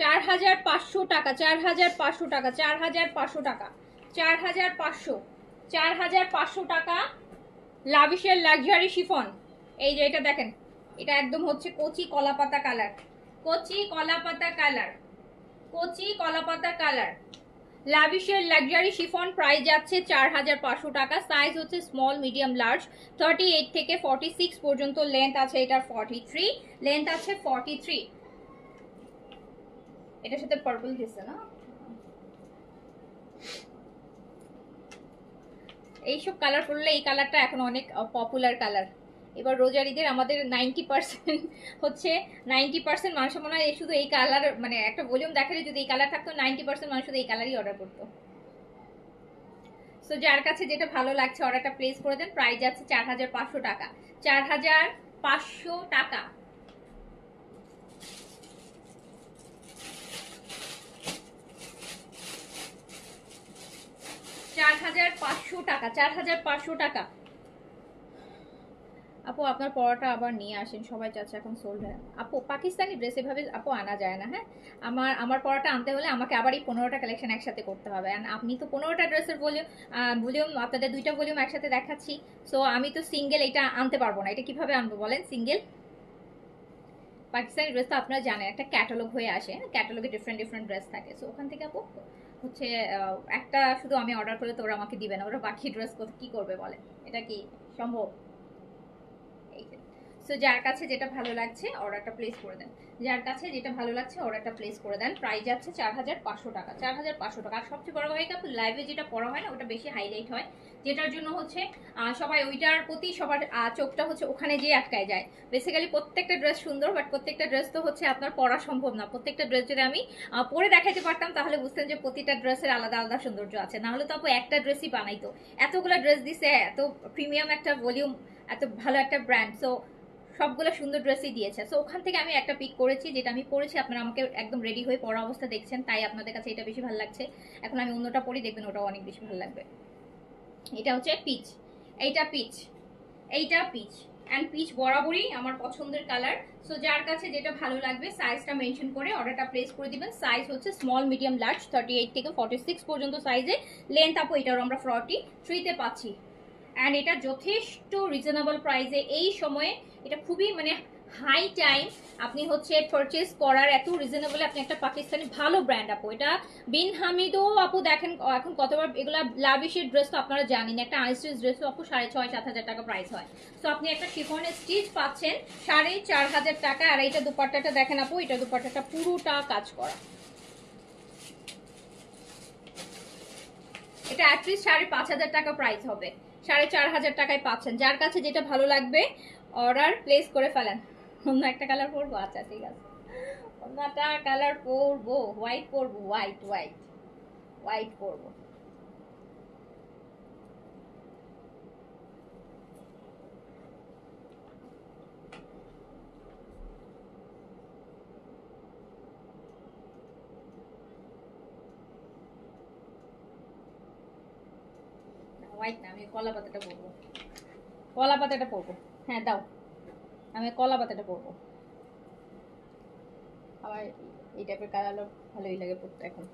4500 টাকা, 4500 টাকা, 4500 টাকা, 4500, 4500 টাকা। লাভিশের লাক্সারি শিফন, এই যে এটা দেখেন, এটা একদম হচ্ছে কচি কলাপাতা কালার, কচি কলাপাতা কালার, কচি কলাপাতা কালার। লাভিশের লাক্সারি শিফন, প্রাইস যাচ্ছে 4500 টাকা। সাইজ হচ্ছে স্মল, মিডিয়াম, লার্জ, 38 থেকে 46 পর্যন্ত লেন্থ আছে, এটার 43 লেন্থ আছে, 43। এটার সাথে পার্পল দিচ্ছে না, এইসব কালার পরলে এই কালারটা এখন অনেক পপুলার কালার। এবার রোজারিদের আমাদের 90% হচ্ছে, 90% মানুষ মনে হয় শুধু এই কালার, মানে একটা ভলিউম দেখালে যদি এই কালার থাকতো 90% মানুষ শুধু এই কালারই অর্ডার করতো। সো যার কাছে যেটা ভালো লাগছে অর্ডারটা প্লেস করে দেন। প্রাইস যাচ্ছে 4500 টাকা, 4500 টাকা। 4500 টাকা, 4500 টাকা। আপু আপনার পড়াটা আবার নিয়ে আসেন, সবাই চাচ্ছে এখন সোল্ড হয়। আপু পাকিস্তানি ড্রেস এভাবে আপু আনা যায় না, হ্যাঁ। আমার পড়াটা আনতে হলে আমাকে আবার এই 15টা কালেকশন একসাথে করতে হবে। আপনি তো 15টা ড্রেসের ভলিউম আপনাদের 2টা ভলিউম একসাথে দেখাচ্ছি। সো আমি তো সিঙ্গেল এটা আনতে পারবো না, এটা কিভাবে আনবো বলেন সিঙ্গেল? পাকিস্তানি ড্রেস তো আপনারা জানেন একটা ক্যাটালগ হয়ে আসে, ক্যাটালগে ডিফারেন্ট ডিফারেন্ট ড্রেস থাকে। সো ওখান থেকে আপু হচ্ছে একটা শুধু আমি অর্ডার করলে তো ওরা আমাকে দিবে না, ওরা বাকি ড্রেস কি করবে বলেন? এটা কি সম্ভব? সো যার কাছে যেটা ভালো লাগছে অর্ডারটা প্লেস করে দেন, যার কাছে যেটা ভালো লাগছে অর্ডারটা প্লেস করে দেন। প্রাইস যাচ্ছে 4500 টাকা, 4500 টাকা। আর সবচেয়ে বড় হয়ে গেল লাইভে যেটা পড়া হয় না ওটা বেশি হাইলাইট হয়, যেটার জন্য হচ্ছে সবাই ওইটার প্রতি সবার চোখটা হচ্ছে ওখানে যেয়ে আটকায় যায়। বেসিক্যালি প্রত্যেকটা ড্রেস সুন্দর, বাট প্রত্যেকটা ড্রেস তো হচ্ছে আপনার পরা সম্ভব না। প্রত্যেকটা ড্রেস যদি আমি পরে দেখাইতে পারতাম তাহলে বুঝতেন যে প্রতিটা ড্রেসের আলাদা আলাদা সৌন্দর্য আছে, না হলে তো আপু একটা ড্রেসই বানাইতো। এতগুলো ড্রেস দিছে, এত প্রিমিয়াম একটা ভলিউম, এত ভালো একটা ব্র্যান্ড, সো সবগুলো সুন্দর ড্রেসই দিয়েছে। সো ওখান থেকে আমি একটা পিক করেছি, যেটা আমি পরেছি, আপনারা আমাকে একদম রেডি হয়ে পড়া অবস্থা দেখছেন, তাই আপনাদের কাছে এটা বেশি ভালো লাগছে। এখন আমি অন্যটা পরি, দেখবেন ওটাও অনেক বেশি ভালো লাগবে। এটা হচ্ছে পিচ, এইটা পিচ, এইটা পিচ অ্যান্ড পিচ বরাবরই আমার পছন্দের কালার। সো যার কাছে যেটা ভালো লাগবে সাইজটা মেনশন করে অর্ডারটা প্লেস করে দিবেন। সাইজ হচ্ছে স্মল, মিডিয়াম, লার্জ, 38 থেকে 46 পর্যন্ত সাইজে লেন্থ আপু এটারও আমরা 43-তে পাচ্ছি। অ্যান্ড এটা যথেষ্ট রিজনেবল প্রাইসে এই সময়ে, এটা খুবই মানে হাই টাইম আপনি হচ্ছে পারচেস করার, এত রিজনেবল আপনি একটা পাকিস্তানি ভালো ব্র্যান্ড আপু। এটা বিন হামিদও আপু দেখেন এখন কতবার, এগুলা লাভিশের ড্রেস তো আপনারা জানেন, একটা আনস্টিচ ড্রেস তো আপু 6500-7000 টাকা প্রাইস হয়। তো আপনি একটা শিফনের স্টিচ পাচ্ছেন 4500 টাকা। আর এইটা দুপাট্টাটা দেখেন আপু, এটা দুপাট্টাটা পুরোটা কাজ করা, এটা অ্যাটলিস্ট 5500 টাকা প্রাইস হবে, 4500 টাকায় পাচ্ছেন। যার কাছে যেটা ভালো লাগবে অর্ডার প্লেস করে ফেলেন। অন্য একটা কালার পরবো, আচ্ছা ঠিক আছে, অন্য একটা কালার পরবো, হোয়াইট পরবো, হোয়াইট হোয়াইট হোয়াইট পরবো। হোয়াইট না, আমি কলা পাতাটা পরবো, কলা পাতাটা পরবো। হ্যাঁ দাও, আমি কলা পাতাটা পরবো। আমার এই টাইপের কালারগুলো ভালোই লাগে পরতে এখন।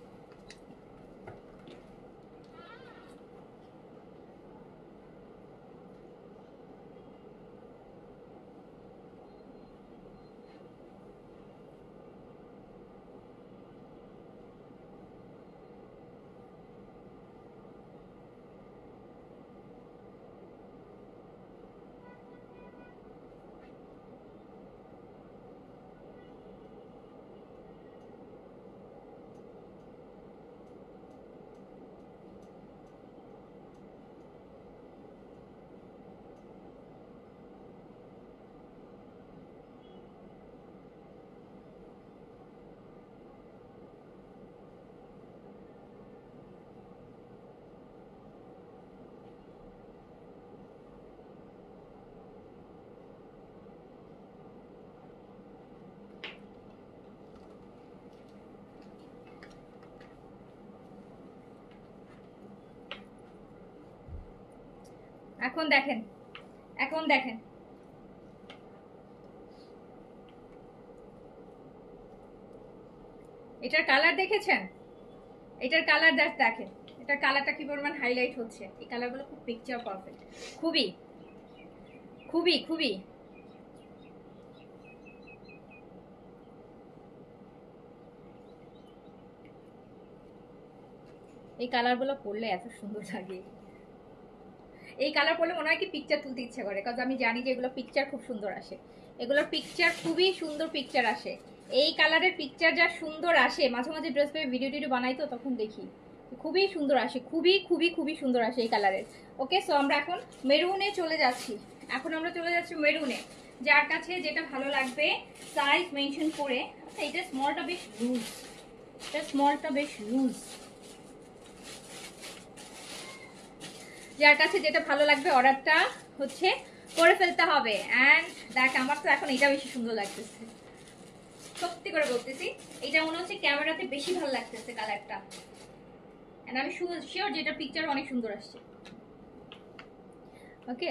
এখন দেখেন, এখন দেখেন, এটার কালার দেখেছেন? এটার কালার দেখেন, এটার কালারটা কি পরিমাণ হাইলাইট হচ্ছে। এই কালারগুলো খুব পিকচার পারফেক্ট, খুবই খুবই খুবই। এই কালারগুলো পরলে এত সুন্দর লাগে, এই কালার পরলে মনে হয় কি পিকচার তুলতে ইচ্ছে করে, কারণ আমি জানি যে এগুলো পিকচার খুব সুন্দর আসে, এগুলোর পিকচার খুবই সুন্দর পিকচার আসে। এই কালারের পিকচার যা সুন্দর আসে, মাঝে মাঝে ড্রেস পেয়ে ভিডিও টিডিও বানাই তো তখন দেখি খুবই সুন্দর আসে, খুবই খুবই খুবই সুন্দর আসে এই কালারের। ওকে, সো আমরা এখন মেরুনে চলে যাচ্ছি, এখন আমরা চলে যাচ্ছি মেরুনে। যার কাছে যেটা ভালো লাগবে সাইজ মেনশন করে। আচ্ছা, এটা স্মলটা বেশ লুজ, এটা স্মলটা বেশ লুজ। যার কাছে যেটা ভালো লাগবে অর্ডারটা হচ্ছে করে ফেলতে হবে। অ্যান্ড দেখ, আমার তো এখন এটা বেশি সুন্দর লাগতেছে, সত্যি করে বলতেছি, এটা মনে হচ্ছে ক্যামেরাতে বেশি ভালো লাগতেছে কালারটা। এন্ড আমি শিওর যে এটা পিকচার অনেক সুন্দর আসছে। ওকে,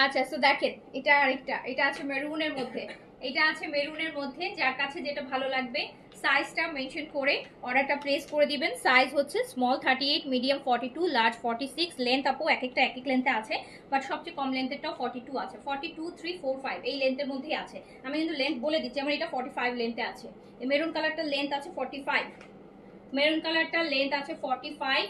আচ্ছা, সো দেখেন, এটা আরেকটা, এটা আছে মেরুনের মধ্যে, এটা আছে মেরুনের মধ্যে। যার কাছে যেটা ভালো লাগবে সাইজটা মেনশন করে অর্ডারটা প্লেস করে দিবেন। সাইজ হচ্ছে স্মল 38, মিডিয়াম 42, লার্জ 46। লেন্থ আপু এক একটা এক এক লেন্থে আছে, বাট সবচেয়ে কম লেন্থেরটাও 42 আছে, 42, 3, 4, 5 এই লেন্থের মধ্যেই আছে। আমি কিন্তু লেন্থ বলে দিচ্ছি, আমার এটা 45 লেন্থে আছে। এই মেরুন কালারটার লেন্থ আছে 45, মেরুন কালারটার লেন্থ আছে 45।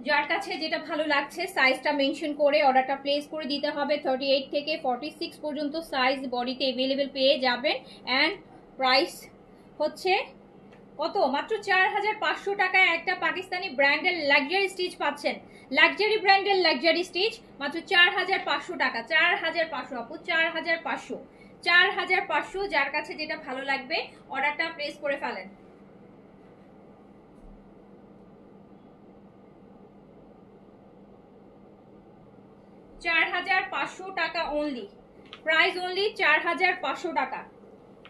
যার কাছে যেটা ভালো লাগছে সাইজটা মেনশন করে অর্ডারটা প্লেস করে দিতে হবে। 38 থেকে 46 পর্যন্ত সাইজ বডিতে অ্যাভেলেবেল পেয়ে যাবেন। অ্যান্ড প্রাইস হচ্ছে কত? মাত্র 4500 টাকায় একটা পাকিস্তানি ব্র্যান্ডের লাক্সারি স্টিচ পাচ্ছেন। লাক্সারি ব্র্যান্ডের লাক্সারি স্টিচ মাত্র 4500 টাকা, 4500 আপু, 4500, 4500। যার কাছে যেটা ভালো লাগবে অর্ডারটা প্লেস করে ফেলেন। 4500 টাকা অনলি, প্রাইস অনলি 4500 টাকা,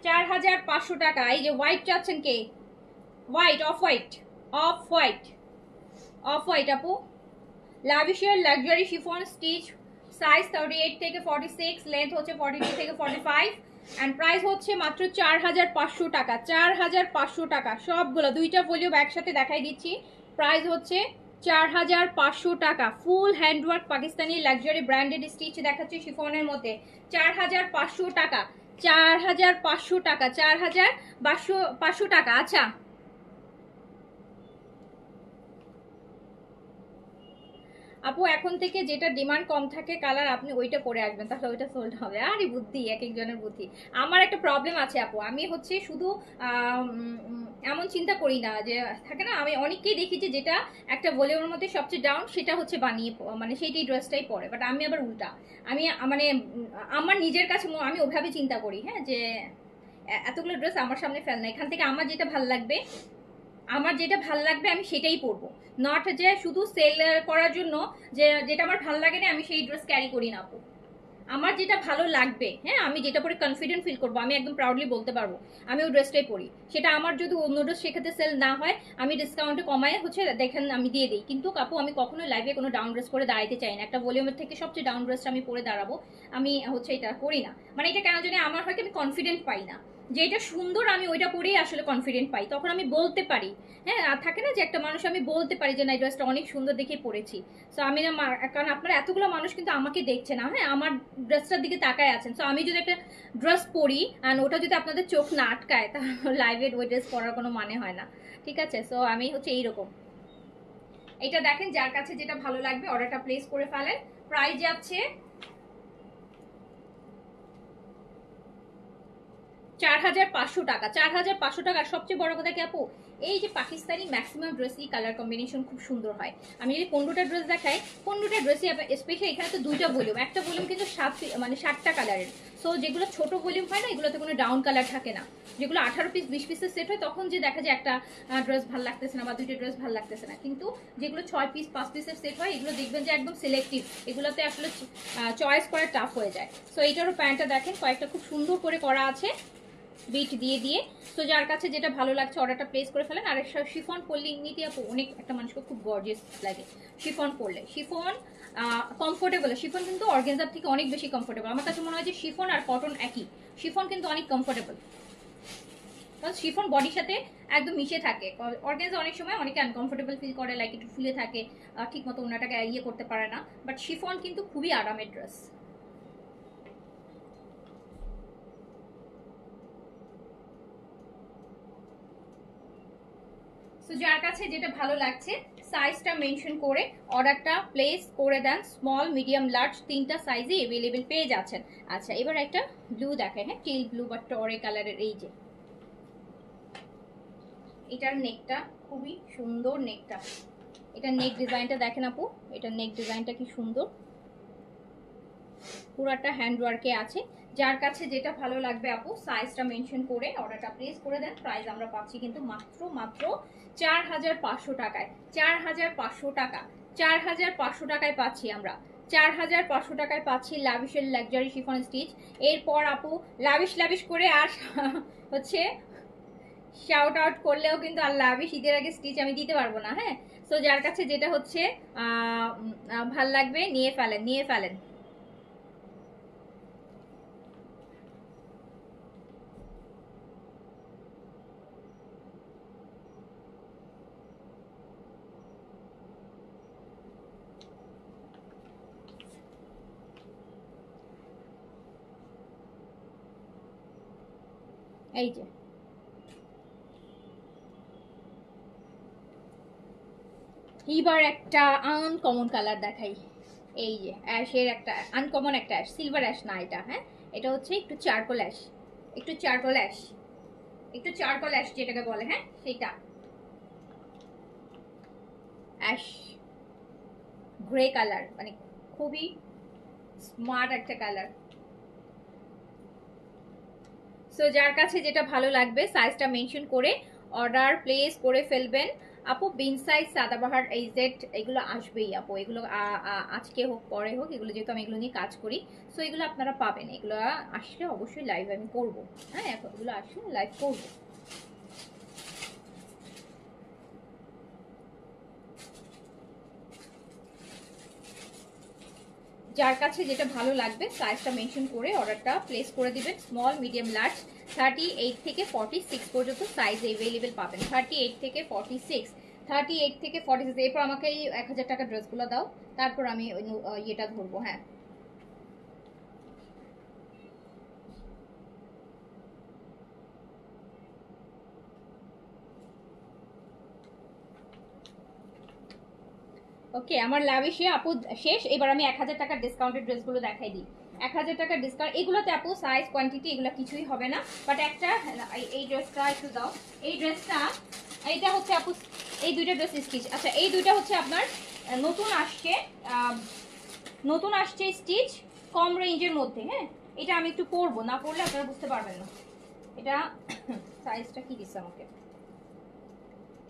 4500 টাকা। এই যে হোয়াইট চাচ্ছেন কে? White, off white, off white, off white আপু, লাভিশিয়ার লাক্সারি শিফন স্টিচ, সাইজ 38 থেকে 46, লেন্থ হচ্ছে 42 থেকে 45, এন্ড প্রাইস হচ্ছে মাত্র 4500 টাকা, 4500 টাকা। সবগুলো দুইটা ভলিউম একসাথে দেখাই দিচ্ছি। প্রাইস হচ্ছে 4500 টাকা। Full handwork Pakistani luxury branded stitch দেখাচ্ছি শিফনের মধ্যে, 4500 টাকা, 4500 টাকা, 4500 টাকা। আচ্ছা, আপু এখন থেকে যেটা ডিমান্ড কম থাকে কালার, আপনি ওইটা পরে আসবেন, তাহলে ওইটা সোল্ড হবে। আরে বুদ্ধি, এক একজনের বুদ্ধি। আমার একটা প্রবলেম আছে আপু, আমি হচ্ছে শুধু এমন চিন্তা করি না যে থাকে না, আমি অনেককেই দেখি যে যেটা একটা ভলিউমের মধ্যে সবচেয়ে ডাউন সেটা হচ্ছে বানিয়ে মানে সেইটাই ড্রেসটাই পরে, বাট আমি আবার উল্টা। আমি মানে আমার নিজের কাছে আমি ওভাবে চিন্তা করি, হ্যাঁ, যে এতগুলো ড্রেস আমার সামনে ফেল না, এখান থেকে আমার যেটা ভাল লাগবে, আমার যেটা ভাল লাগবে আমি সেটাই পরবো। নট যে শুধু সেল করার জন্য যে যেটা আমার ভাল লাগে না আমি সেই ড্রেস ক্যারি করি না আপু। আমার যেটা ভালো লাগবে, হ্যাঁ, আমি যেটা পরে কনফিডেন্ট ফিল করবো, আমি একদম প্রাউডলি বলতে পারবো আমি ওই ড্রেসটাই পরি। সেটা আমার যদি অন্য ড্রেস সেক্ষেত্রে সেল না হয়, আমি ডিসকাউন্টে কমায় হচ্ছে দেখেন আমি দিয়ে দিই। কিন্তু কাপু আমি কখনো লাইভে কোনো ডাউন ড্রেস করে দাঁড়াইতে চাই না। একটা ভলিউমের থেকে সবচেয়ে ডাউন ড্রেসটা আমি পরে দাঁড়াবো, আমি হচ্ছে এটা করি না। মানে এটা কেন জানি আমার হয় কি আমি কনফিডেন্ট পাই না যে এটা সুন্দর, আমি ওইটা পরেই আসলে কনফিডেন্ট পাই, তখন আমি বলতে পারি। হ্যাঁ, আর থাকে না যে একটা মানুষ আমি বলতে পারি যে না এই ড্রেসটা অনেক সুন্দর দেখে পরেছি। সো আমি না, কারণ আপনারা এতগুলো মানুষ কিন্তু আমাকে দেখছে না, হ্যাঁ, আমার ড্রেসটার দিকে তাকায় আছেন। সো আমি যদি একটা ড্রেস পরি আর ওটা যদি আপনাদের চোখ না আটকায়, তাহলে লাইভে ওই ড্রেস পরার কোনো মানে হয় না। ঠিক আছে, সো আমি হচ্ছে এইরকম। এটা দেখেন, যার কাছে যেটা ভালো লাগবে অর্ডারটা প্লেস করে ফেলেন। প্রাইস যাচ্ছে 4500 টাকা। 4500 টাকা। সবচেয়ে বড় কথা কি আপু, এই যে পাকিস্তানি ম্যাক্সিমাম ড্রেসই কালার কম্বিনেশন খুব সুন্দর হয়। আমি যদি 15টা ড্রেস দেখাই, 15টা ড্রেসই স্পেশালি এখানে তো 2টা ভলিউম, একটা ভলিউম কিন্তু 7টা কালারের। সো যেগুলো ছোট ভলিউম হয় না, এগুলোতে কোনো ডাউন কালার থাকে না। যেগুলো 18 পিস 20 পিসের সেট হয়, তখন যে দেখা যায় একটা ড্রেস ভালো লাগতেছে না বা 2টা ড্রেস ভালো লাগতেছে না। কিন্তু যেগুলো 6 পিস 5 পিসের সেট হয়, এগুলো দেখবেন যে একদম সিলেক্টিভ, এগুলোতে আসলে চয়েস করা টাফ হয়ে যায়। সো এইটারও প্যান্টটা দেখেন, কয়েকটা খুব সুন্দর করে করা আছে বিট দিয়ে দিয়ে। তো যার কাছে যেটা ভালো লাগছে অর্ডারটা প্লেস করে ফেলেন। আর শিফন পরলে এমনিতে আপু অনেক একটা মানুষকে খুব গর্জিয়াস লাগে শিফন পরলে। শিফন কমফোর্টেবল, শিফন কিন্তু অর্গানজার থেকে অনেক বেশি কমফোর্টেবল। আমার কাছে মনে হয় যে শিফন আর কটন একই, শিফন কিন্তু অনেক কমফোর্টেবল, কারণ শিফন বডির সাথে একদম মিশে থাকে। অর্গানজা অনেক সময় অনেকে আনকমফোর্টেবল ফিল করে, লাইক একটু ফুলে থাকে, ঠিক মতো ওনাটাকে ইয়ে করতে পারে না। বাট শিফন কিন্তু খুবই আরামের ড্রেস। সো যার কাছে যেটা ভালো লাগছে সাইজটা মেনশন করে অর্ডারটা প্লেস করে দেন। স্মল মিডিয়াম লার্জ 3টা সাইজে अवेलेबल পেয়ে যাচ্ছেন। আচ্ছা, এবার একটা ব্লু দেখায়, হ্যাঁ, টিল ব্লু বা টরে কালারের। এই যে এটার নেকটা খুবই সুন্দর, নেকটা, এটা নেক ডিজাইনটা দেখেন আপু, এটা নেক ডিজাইনটা কি সুন্দর, পুরাটা হ্যান্ড ওয়ার্কে আছে। যার কাছে যেটা ভালো লাগবে আপু সাইজটা মেনশন করে অর্ডারটা প্লেস করে দেন। প্রাইস আমরা পাচ্ছি কিন্তু মাত্র 4500 টাকায়। 4500 টাকা, 4500 টাকায় পাচ্ছি আমরা, 4500 টাকায় পাচ্ছি লাভিশের লাক্সারি শিফন স্টিচ। এরপর আপু লাভিশ করে আর হচ্ছে শাউট আউট করলেও কিন্তু আর লাভিশ ঈদের আগে স্টিচ আমি দিতে পারবো না। হ্যাঁ, সো যার কাছে যেটা হচ্ছে ভাল লাগবে নিয়ে ফেলেন। এই যে এইবার একটা আনকমন কালার দেখাই। এই যে অ্যাশের একটা আনকমন একটা অ্যাশ, সিলভার অ্যাশ না এটা, হ্যাঁ, এটা হচ্ছে একটু চারকোল অ্যাশ, একটু চারকোল অ্যাশ যেটাকে বলে, হ্যাঁ, সেটা অ্যাশ গ্রে কালার, মানে খুবই স্মার্ট একটা কালার। সো যার কাছে যেটা ভালো লাগবে সাইজটা মেনশন করে অর্ডার প্লেস করে ফেলবেন। আপু বিন সাইজ সাদাবাহার এই জেড এগুলো আসবেই আপু, এগুলো আজকে হোক পরে হোক, এগুলো যেহেতু আমি এগুলো নিয়ে কাজ করি, সো এগুলো আপনারা পাবেন। এগুলো আসলে অবশ্যই লাইভ আমি করবো, হ্যাঁ, এখন এগুলো আসলে লাইভ করবো। যার কাছে যেটা ভালো লাগবে সাইজটা মেনশন করে অর্ডারটা প্লেস করে দিবেন। স্মল মিডিয়াম লার্জ 38 থেকে 46 পর্যন্ত সাইজ अवेलेबल পাবেন। 38 থেকে 46, 38 থেকে 46। এরপর আমাকে এই 1000 টাকা ড্রেসগুলো দাও, তারপর আমি ইয়েটা ধরবো। হ্যাঁ, ওকে, আমার লাভিশে আপু শেষ। এবার আমি 1000 টাকার ডিসকাউন্টেড ড্রেসগুলো দেখাই দিই। 1000 টাকার ডিসকাউন্ট, এগুলোতে আপু সাইজ কোয়ান্টিটি এগুলো কিছুই হবে না। বাট একটা এই ড্রেসটা একটু দাও, এই ড্রেসটা, এইটা হচ্ছে আপু, এই দুইটা ড্রেস স্টিচ। আচ্ছা, এই দুইটা হচ্ছে আপনার নতুন আসছে স্টিচ কম রেঞ্জের মধ্যে। হ্যাঁ, এটা আমি একটু পরবো, না পরলে আপনারা বুঝতে পারবেন না। এটা সাইজটা কি দিচ্ছে আমাকে,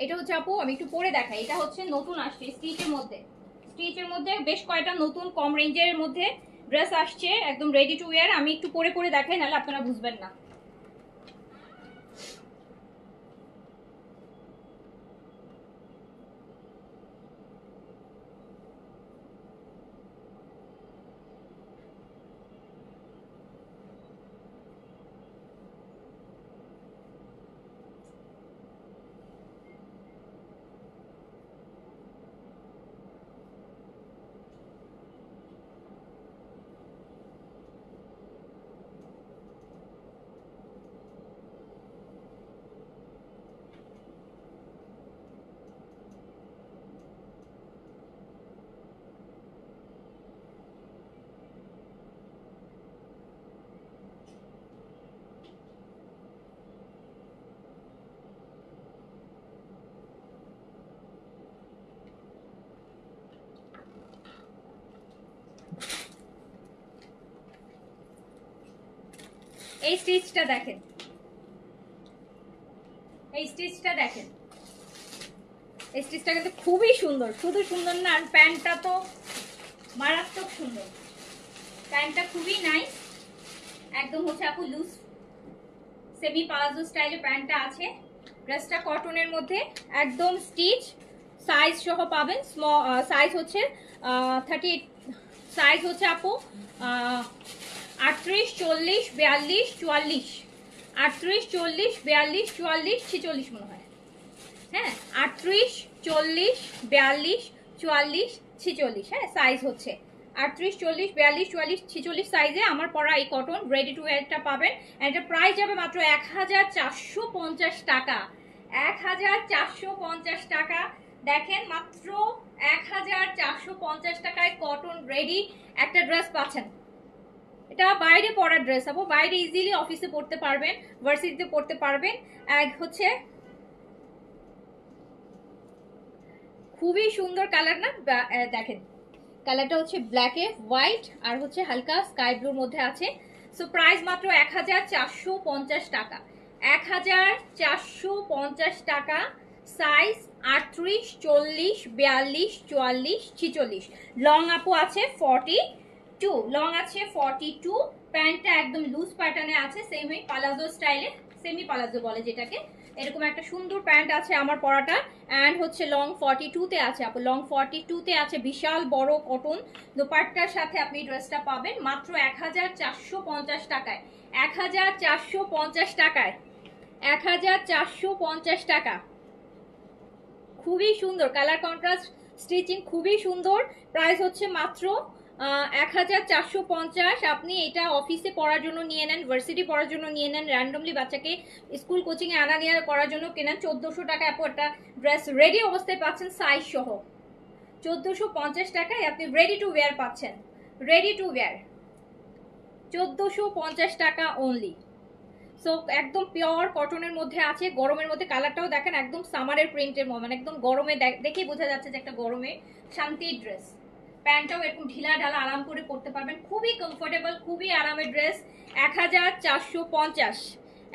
এটা হচ্ছে আপু আমি একটু পরে দেখাই। এটা হচ্ছে নতুন আসছে স্টিচের মধ্যে বেশ কয়টা নতুন কম রেঞ্জের মধ্যে ড্রেস আসছে একদম রেডি টু ওয়্যার। আমি একটু পরে পরে দেখাই, নাহলে আপনারা বুঝবেন না। এই স্টিচটা দেখেন, এই স্টিচটা দেখেন, এই স্টিচটা কিন্তু খুবই সুন্দর। শুধু সুন্দর না, আর প্যান্টটা তো মারাত্মক সুন্দর। প্যান্টটা খুবই নাইস, একদম হচ্ছে আপু লুজ সেমি পালাজো স্টাইলে প্যান্টটা আছে। ড্রেসটা কটনের মধ্যে একদম স্টিচ, সাইজ সহ পাবেন। স্মল সাইজ হচ্ছে 38, সাইজ হচ্ছে আপু 38, 40, 42, 44, 38, 40, 42, 44, 46 মনে হয়। হ্যাঁ, 38, 40, 42, 44, 46। হ্যাঁ, সাইজ হচ্ছে 38, 40, 42, 44, 46 সাইজে আমার পরা এই কটন রেডি টু ওয়্যারটা পাবেন। এটা প্রাইস যাবে মাত্র 1450 টাকা। 1450 টাকা। দেখেন, মাত্র 1450 টাকায় কটন রেডি একটা ড্রেস পাচ্ছেন। এটা বাইরে পরার ড্রেস, আপু বাইরে ইজিলি অফিসে পড়তে পারবেন, ভার্সিটিতে পড়তে পারবেন। এক হচ্ছে খুবই সুন্দর কালার না, দেখেন কালারটা হচ্ছে ব্ল্যাকে হোয়াইট আর হচ্ছে হালকা স্কাই ব্লুর মধ্যে আছে। সো প্রাইস মাত্র 1450 টাকা। 1450 টাকা। সাইজ 38, 40, 42, 44, 46। লং আপু আছে 42, লং আছে 42। প্যান্টটা একদম লুজ প্যাটার্নে আছে, সেমি পালাজো স্টাইলে, সেমি পালাজো বলে যেটাকে। এরকম একটা সুন্দর প্যান্ট আছে আমার পরাটা, অ্যান্ড হচ্ছে লং 42 তে আছে আপু, লং 42 তে আছে। বিশাল বড় কটন দোপাট্টার সাথে আপনি ড্রেসটা পাবেন মাত্র 1450 টাকায়। 1450 টাকায়, 1450 টাকা। খুবই সুন্দর কালার কন্ট্রাস্ট, স্টিচিং খুবই সুন্দর। প্রাইস হচ্ছে মাত্র 1450। আপনি এটা অফিসে পড়ার জন্য নিয়ে নেন, ভার্সিটি পড়ার জন্য নিয়ে নেন, র্যান্ডমলি বাচ্চাকে স্কুল কোচিং এ আনা নেওয়া করার জন্য কেনেন। 1400 টাকা আপু একটা ড্রেস রেডি অবস্থায় পাচ্ছেন, সাইজ সহ 1450 টাকায় আপনি রেডি টু ওয়্যার পাচ্ছেন। রেডি টু ওয়্যার 1450 টাকা অনলি। সো একদম পিওর কটনের মধ্যে আছে, গরমের মধ্যে। কালারটাও দেখেন একদম সামারের প্রিন্টের মতো, মানে একদম গরমে দেখেই বোঝা যাচ্ছে যে একটা গরমে শান্তির ড্রেস। প্যান্টটাও এরকম ঢিলা ঢালা আরাম করে পরতে পারবেন, খুবই কমফোর্টেবল, খুবই আরামের ড্রেস। 1450,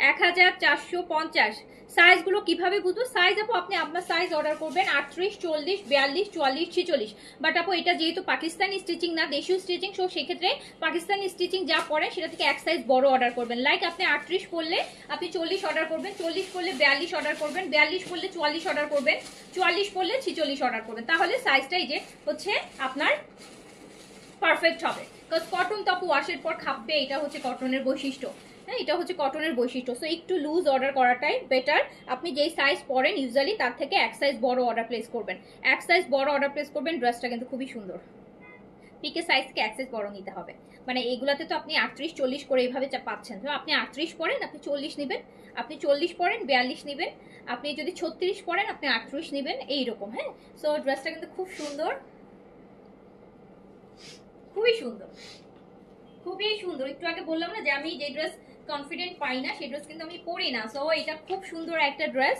1450। সাইজগুলো কিভাবে বুঝবো? সাইজ আপু আপনি আপনার সাইজ অর্ডার করবেন 38, 40, 42, 44, 46। বাট আপু এটা যেহেতু পাকিস্তানি স্টিচিং না, দেশীয় স্টিচিং, সো সেক্ষেত্রে পাকিস্তানি স্টিচিং যা পড়ে সেটা থেকে এক সাইজ বড় অর্ডার করবেন। লাইক আপনি 38 পড়লে আপনি 40 অর্ডার করবেন, 40 পড়লে 42 অর্ডার করবেন, 42 পড়লে 44 অর্ডার করবেন, 44 পড়লে 46 অর্ডার করবেন। তাহলে সাইজটাই যে হচ্ছে আপনার পারফেক্ট হবে। বিকজ কটন তো আপু ওয়াশের পর খাপবে, এটা হচ্ছে কটনের বৈশিষ্ট্য। হ্যাঁ, এটা হচ্ছে কটনের বৈশিষ্ট্য। সো একটু লুজ অর্ডার করাটাই বেটার। আপনি যেই সাইজ পরেন ইউজুয়ালি তার থেকে এক সাইজ বড় অর্ডার প্লেস করবেন, এক সাইজ বড় অর্ডার প্লেস করবেন। ড্রেসটা কিন্তু খুবই সুন্দর। পিকে সাইজ থেকে এক সাইজ বড় নিতে হবে। মানে এগুলাতে তো আপনি 38, 40 করে এইভাবে পাচ্ছেন। তো আপনি 38 পরেন, আপনি 40 নেবেন, আপনি 40 পরেন 42 নেবেন, আপনি যদি 36 পরেন আপনি 38 নেবেন, এইরকম। হ্যাঁ, সো ড্রেসটা কিন্তু খুব সুন্দর, খুবই সুন্দর, খুবই সুন্দর। একটু আগে বললাম না যে আমি যে ড্রেস কনফিডেন্ট পাই না সেই ড্রেস কিন্তু আমি পরি না। সো এটা খুব সুন্দর একটা ড্রেস,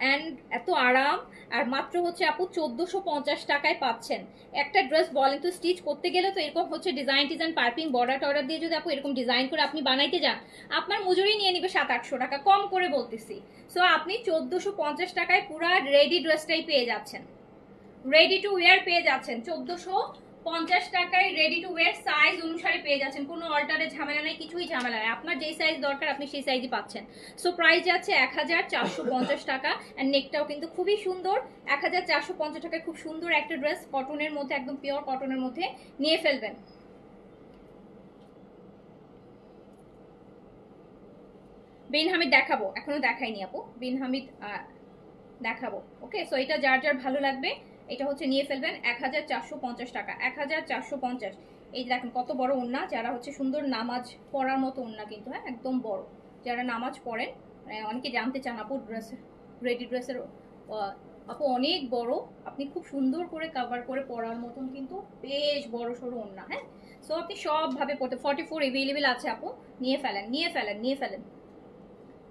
অ্যান্ড এত আরাম। আর মাত্র হচ্ছে আপু 1450 টাকায় পাচ্ছেন একটা ড্রেস। বলেন তো, স্টিচ করতে গেলে তো এরকম হচ্ছে ডিজাইন পাইপিং বর্ডার টর্ডার দিয়ে যদি আপু এরকম ডিজাইন করে আপনি বানাইতে যান, আপনার মজুরি নিয়ে নিবে 700-800 টাকা, কম করে বলতেছি। সো আপনি 1450 টাকায় পুরো রেডি ড্রেসটাই পেয়ে যাচ্ছেন, রেডি টু ওয়্যার পেয়ে যাচ্ছেন 50 টাকায় রেডি টু ওয়্যার সাইজ অনুসারে পেয়ে যাচ্ছেন, কোনো অল্টারে ঝামেলা নাই, কিছুই ঝামেলা নাই, আপনার যেই সাইজ দরকার আপনি সেই সাইজই পাচ্ছেন। সো প্রাইস যাচ্ছে 1450 টাকা। অ্যান্ড নেকটাও কিন্তু খুবই সুন্দর, 1450 টাকায় খুব সুন্দর একটা ড্রেস, কটনের মধ্যে, একদম পিওর কটনের মধ্যে নিয়ে ফেলবেন। বিন হামিদ দেখাবো, এখনো দেখাইনি আপু, বিন হামিদ দেখাবো। ওকে, সো এটা যার যার ভালো লাগবে এটা হচ্ছে নিয়ে ফেলবেন। 1450 টাকা, 1450। এই দেখেন কত বড় ওড়না, যারা হচ্ছে সুন্দর নামাজ পড়ার মতো ওড়না কিন্তু, হ্যাঁ একদম বড়, যারা নামাজ পড়েন, অনেকে জানতে চান আপু ড্রেস, রেডি ড্রেসের আপু অনেক বড়, আপনি খুব সুন্দর করে কভার করে পরার মতন কিন্তু বেশ বড় সড়ো ওড়না। হ্যাঁ, সো আপনি সবভাবে পড়তে, 44 এভেলেবেল আছে আপু, নিয়ে ফেলেন, নিয়ে ফেলেন, নিয়ে ফেলেন,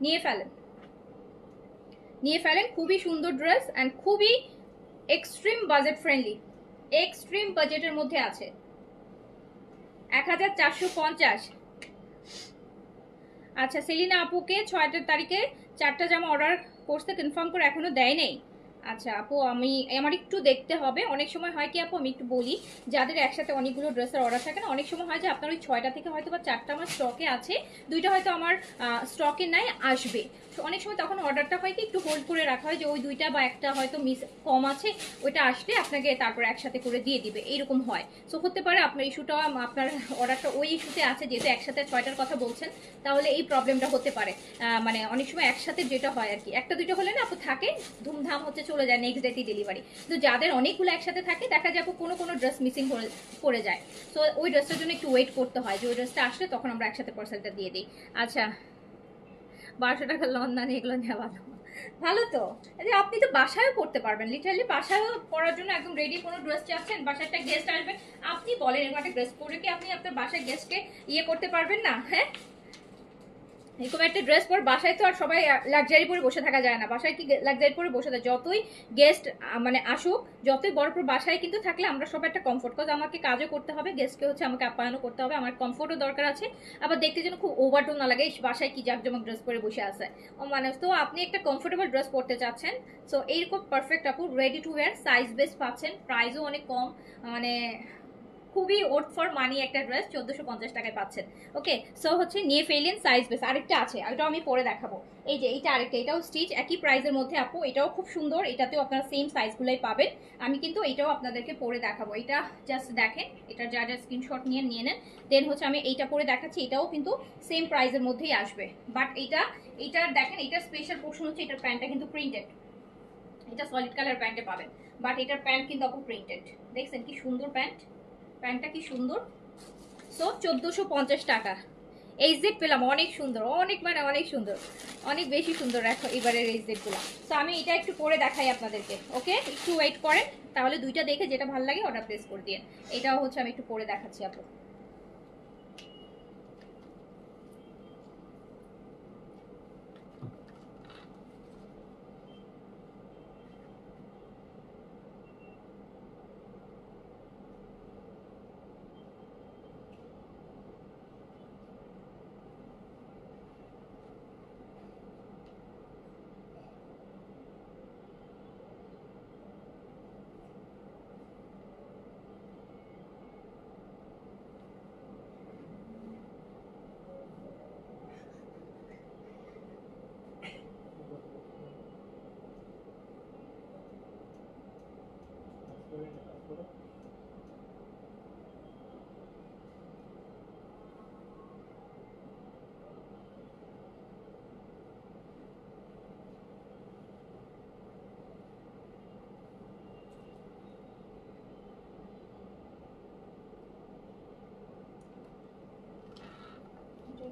নিয়ে ফেলেন, নিয়ে ফেলেন। খুবই সুন্দর ড্রেস অ্যান্ড খুবই এক্সট্রিম বাজেট ফ্রেন্ডলি, এক্সট্রিম বাজেটের মধ্যে আছে। 1450। আচ্ছা, সেলিনা আপুকে 6 তারিখে 4টা জামা অর্ডার করতে কনফার্ম করে এখনো দেয় নেই। আচ্ছা আপু, আমার একটু দেখতে হবে। অনেক সময় হয় কি আপু, আমি একটু বলি, যাদের একসাথে অনেকগুলো ড্রেসের অর্ডার থাকে না, অনেক সময় হয় যে আপনার ওই 6টা থেকে হয়তো বা 4টা আমার স্টকে আছে, 2টা হয়তো আমার স্টকে নাই, আসবে। অনেক সময় তখন অর্ডারটা হয় কি একটু হোল্ড করে রাখা হয়, যে ওই 2টা বা একটা হয়তো মিস কম আছে, ওইটা আসলে আপনাকে তারপর একসাথে করে দিয়ে দিবে, এইরকম হয়। সো হতে পারে আপনার ইস্যুটা, আপনার অর্ডারটা ওই ইস্যুতে আছে, যেহেতু একসাথে 6টার কথা বলছেন, তাহলে এই প্রবলেমটা হতে পারে। মানে অনেক সময় একসাথে যেটা হয় আর কি, একটা দুইটা হলে না আপু থাকে, ধুমধাম হচ্ছে চলে যায়, নেক্সট ডেতেই ডেলিভারি। তো যাদের অনেকগুলো একসাথে থাকে, দেখা যায় আপু কোনো কোনো ড্রেস মিসিং করে যায়, সো ওই ড্রেসটার জন্য একটু ওয়েট করতে হয়, যে ওই ড্রেসটা আসলে তখন আমরা একসাথে পার্সেলটা দিয়ে দিই। আচ্ছা, 1200 টাকা লন্ডনে এগুলো নেওয়া ভালো, ভালো তো। আপনি তো বাসায়ও পড়তে পারবেন, লিটারালি বাসায়ও পড়ার জন্য একদম রেডি কোনো ড্রেস চাচ্ছেন, বাসায় একটা গেস্ট আসবে, আপনি বলেন এরকম একটা ড্রেস পরে কি আপনি আপনার বাসায় গেস্টকে ইয়ে করতে পারবেন না? হ্যাঁ, এরকম একটা ড্রেস পর বাসায় তো আর সবাই লাক্সারি পরে বসে থাকা যায় না, বাসায় কি লাক্সারি পরে বসে থাকে? যতই গেস্ট মানে আসুক, যতই বড় পর বাসায় কিন্তু থাকলে আমরা সবাই একটা কমফোর্ট, কজ আমাকে কাজও করতে হবে, গেস্টকে হচ্ছে আমাকে আপ্যায়নও করতে হবে, আমার কমফোর্টও দরকার আছে, আবার দেখতে যেন খুব ওভারটোন না লাগে বাসায় কি জাকজমক ড্রেস পরে বসে আছে ও মানুষ। তো আপনি একটা কমফোর্টেবল ড্রেস পরতে চাচ্ছেন, সো এইরকম পারফেক্ট আপু, ready to wear, size base পাচ্ছেন, প্রাইসও অনেক কম, মানে খুবই ওট ফর মানি একটা ড্রেস, 1450 টাকায় পাচ্ছেন। ওকে, সো হচ্ছে নিয়ে ফেলেন, সাইজ বেস। আরেকটা আছে, এটাও আমি পরে দেখাবো, এই যে এইটা আরেকটা, এটাও স্টিচ, একই প্রাইসের মধ্যে আপু, এটাও খুব সুন্দর, এটাতেও আপনারা সেম সাইজগুলোই পাবেন। আমি কিন্তু এটাও আপনাদেরকে পরে দেখাবো, এটা জাস্ট দেখেন, এটা যা যা স্ক্রিনশট নিয়ে নেন, দেন হচ্ছে আমি এইটা পরে দেখাচ্ছি, এটাও কিন্তু সেম প্রাইসের মধ্যেই আসবে। বাট এইটার দেখেন, এটার স্পেশাল পোর্শন হচ্ছে এটার প্যান্টটা কিন্তু প্রিন্টেড, এটা সলিড কালার প্যান্টে পাবেন, বাট এটার প্যান্ট কিন্তু আপু প্রিন্টেড। দেখছেন কি সুন্দর প্যান্ট, প্যান্টটা কি সুন্দর। সো 1450 টাকা এই জেড পেলাম, অনেক সুন্দর, অনেক মানে অনেক সুন্দর, অনেক বেশি সুন্দর রাখো এবারের এই জেডগুলো। তো আমি এটা একটু পরে দেখাই আপনাদেরকে। ওকে, একটু ওয়েট করেন, তাহলে দুইটা দেখে যেটা ভালো লাগে অর্ডার প্লেস করে দিয়ে, এটাও হচ্ছে আমি একটু পরে দেখাচ্ছি আপু।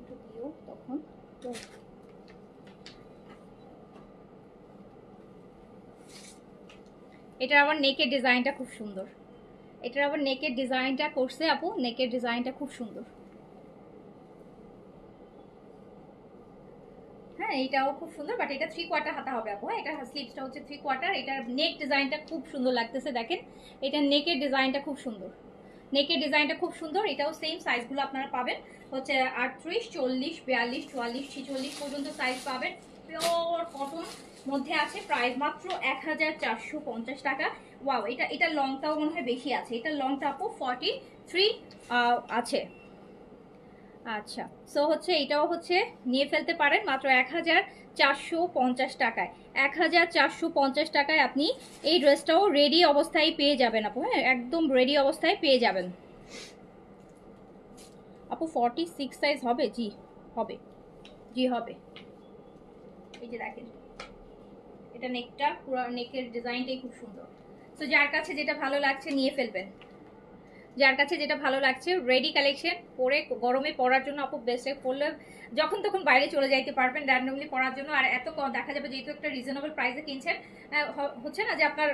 একটু দিও তখন। এটার আবার নেকের ডিজাইনটা খুব সুন্দর, এটার আবার নেকের ডিজাইনটা করছে আপু, নেকের ডিজাইনটা খুব সুন্দর। হ্যাঁ, এটাও খুব সুন্দর, বাট এটা 3/4 হাতা হবে আপু। এটা স্লিভসটা হচ্ছে 3/4, এটার নেক ডিজাইনটা খুব সুন্দর লাগতেছে, দেখেন এটা নেকের ডিজাইনটা খুব সুন্দর, নেকের ডিজাইনটা খুব সুন্দর। এটাও সেম সাইজগুলো আপনারা পাবেন হচ্ছে 38, 40, 42, 44, 46 পর্যন্ত সাইজ পাবেন, পিওর কটন মধ্যে আছে, প্রাইস মাত্র 1450 টাকা। ওয়াও, এটা লংটাও মনে হয় বেশি আছে, এটা লংটা আপু 43 আছে। আচ্ছা, সো হচ্ছে এটাও হচ্ছে নিয়ে ফেলতে পারেন মাত্র 1450 টাকায়। 1450 টাকায় আপনি এই ড্রেসটাও রেডি অবস্থায় পেয়ে যাবেন আপু। হ্যাঁ, একদম রেডি অবস্থায় পেয়ে যাবেন আপু। 46 সাইজ হবে? জি হবে, জি হবে। এই যে দেখেন, এটা নেকটা, পুরো নেকের ডিজাইনটাই খুব সুন্দর। তো যার কাছে যেটা ভালো লাগছে নিয়ে ফেলবেন, যার কাছে যেটা ভালো লাগছে। রেডি কালেকশন, পরে গরমে পরার জন্য আপু বেস্ট, পরলে যখন তখন বাইরে চলে যাইতে পারবেন র্যান্ডমলি পরার জন্য। আর এত দেখা যাবে যেহেতু একটা রিজনেবল প্রাইসে কিনছেন, হচ্ছে না যে আপনার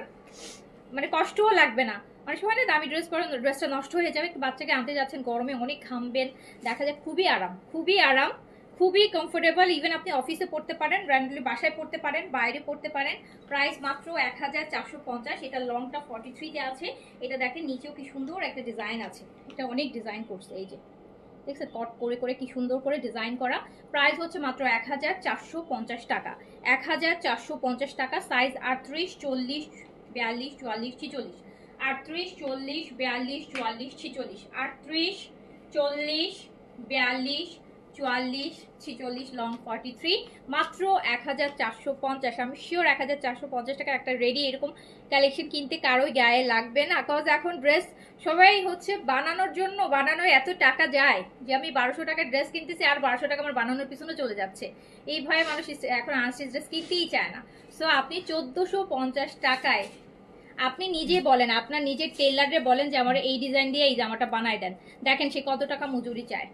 মানে কষ্টও লাগবে না। অনেক সময় না দামি ড্রেস পরেন, ড্রেসটা নষ্ট হয়ে যাবে, বাচ্চাকে আনতে যাচ্ছেন গরমে, অনেক ঘামবেন, দেখা যায় খুবই আরাম, খুবই আরাম, খুবই কমফোর্টেবল। ইভেন আপনি অফিসে পড়তে পারেন, র্যান্ডমলি বাসায় পড়তে পারেন, বাইরে পড়তে পারেন। প্রাইস মাত্র 1450। এটা লংটা 43-তে আছে। এটা দেখেন নিচেও কি সুন্দর একটা ডিজাইন আছে, এটা অনেক ডিজাইন করছে, এই যে দেখছেন কট করে করে কি সুন্দর করে ডিজাইন করা। প্রাইস হচ্ছে মাত্র 1450 টাকা। 1450 টাকা। সাইজ 38, 40, 42, 44, 46। 38, 40, 42, 44, 46। 38, 40, 42, 44, 46, লং 43, মাত্র 1450। আমি শিওর 1450 টাকা একটা রেডি এরকম কালেকশন কিনতে কারোই গায়ে লাগবে না। কজ এখন ড্রেস সবাই হচ্ছে বানানোর জন্য, বানানোর এত টাকা যায় যে আমি 1200 টাকার ড্রেস কিনতেছি আর 1200 টাকা আমার বানানোর পিছনে চলে যাচ্ছে। এই ভয়ে মানুষ এখন আনস্টিচ ড্রেস কিনতেই চায় না। সো আপনি 1450 টাকায় আপনি নিজে বলেন, আপনার নিজের টেলারে বলেন যে আমার এই ডিজাইন দিয়ে এই জামাটা বানায় দেন, দেখেন সে কত টাকা মজুরি চায়।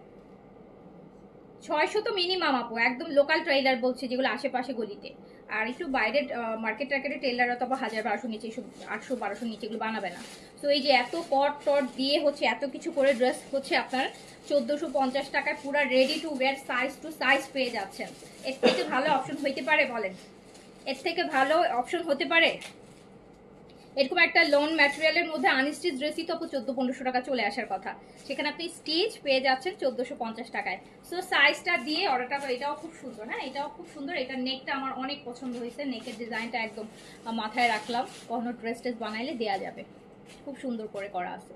600 তো মিনিমাম আপু, একদম লোকাল টেইলার বলছি যেগুলো আশেপাশে গলিতে। আর একটু বাইরের মার্কেট টার্কেটের টেইলাররা তো 1000-1200 নিচে, 800-1200 নিচে এগুলো বানাবে না। তো এই যে এত কট টট দিয়ে হচ্ছে এত কিছু করে ড্রেস হচ্ছে আপনার 1450 টাকায় পুরো ready to wear size to size পেয়ে যাচ্ছেন। এর থেকে ভালো অপশন হইতে পারে বলেন? এর থেকে ভালো অপশন হতে পারে? এরকম একটা লোন ম্যাটেরিয়ালের মধ্যে আনস্টিচ ড্রেসই তো 1400-1500 টাকা চলে আসার কথা, সেখানে আপনি স্টিচ পেয়ে যাচ্ছেন 1450 টাকায়। সো সাইজটা দিয়ে অর্ডারটা, এটাও খুব সুন্দর। হ্যাঁ, এটাও খুব সুন্দর। এটা নেকটা আমার অনেক পছন্দ হয়েছে, নেকের ডিজাইনটা একদম মাথায় রাখলাম, কখনো ড্রেস টেস বানাইলে দেওয়া যাবে, খুব সুন্দর করে করা আছে।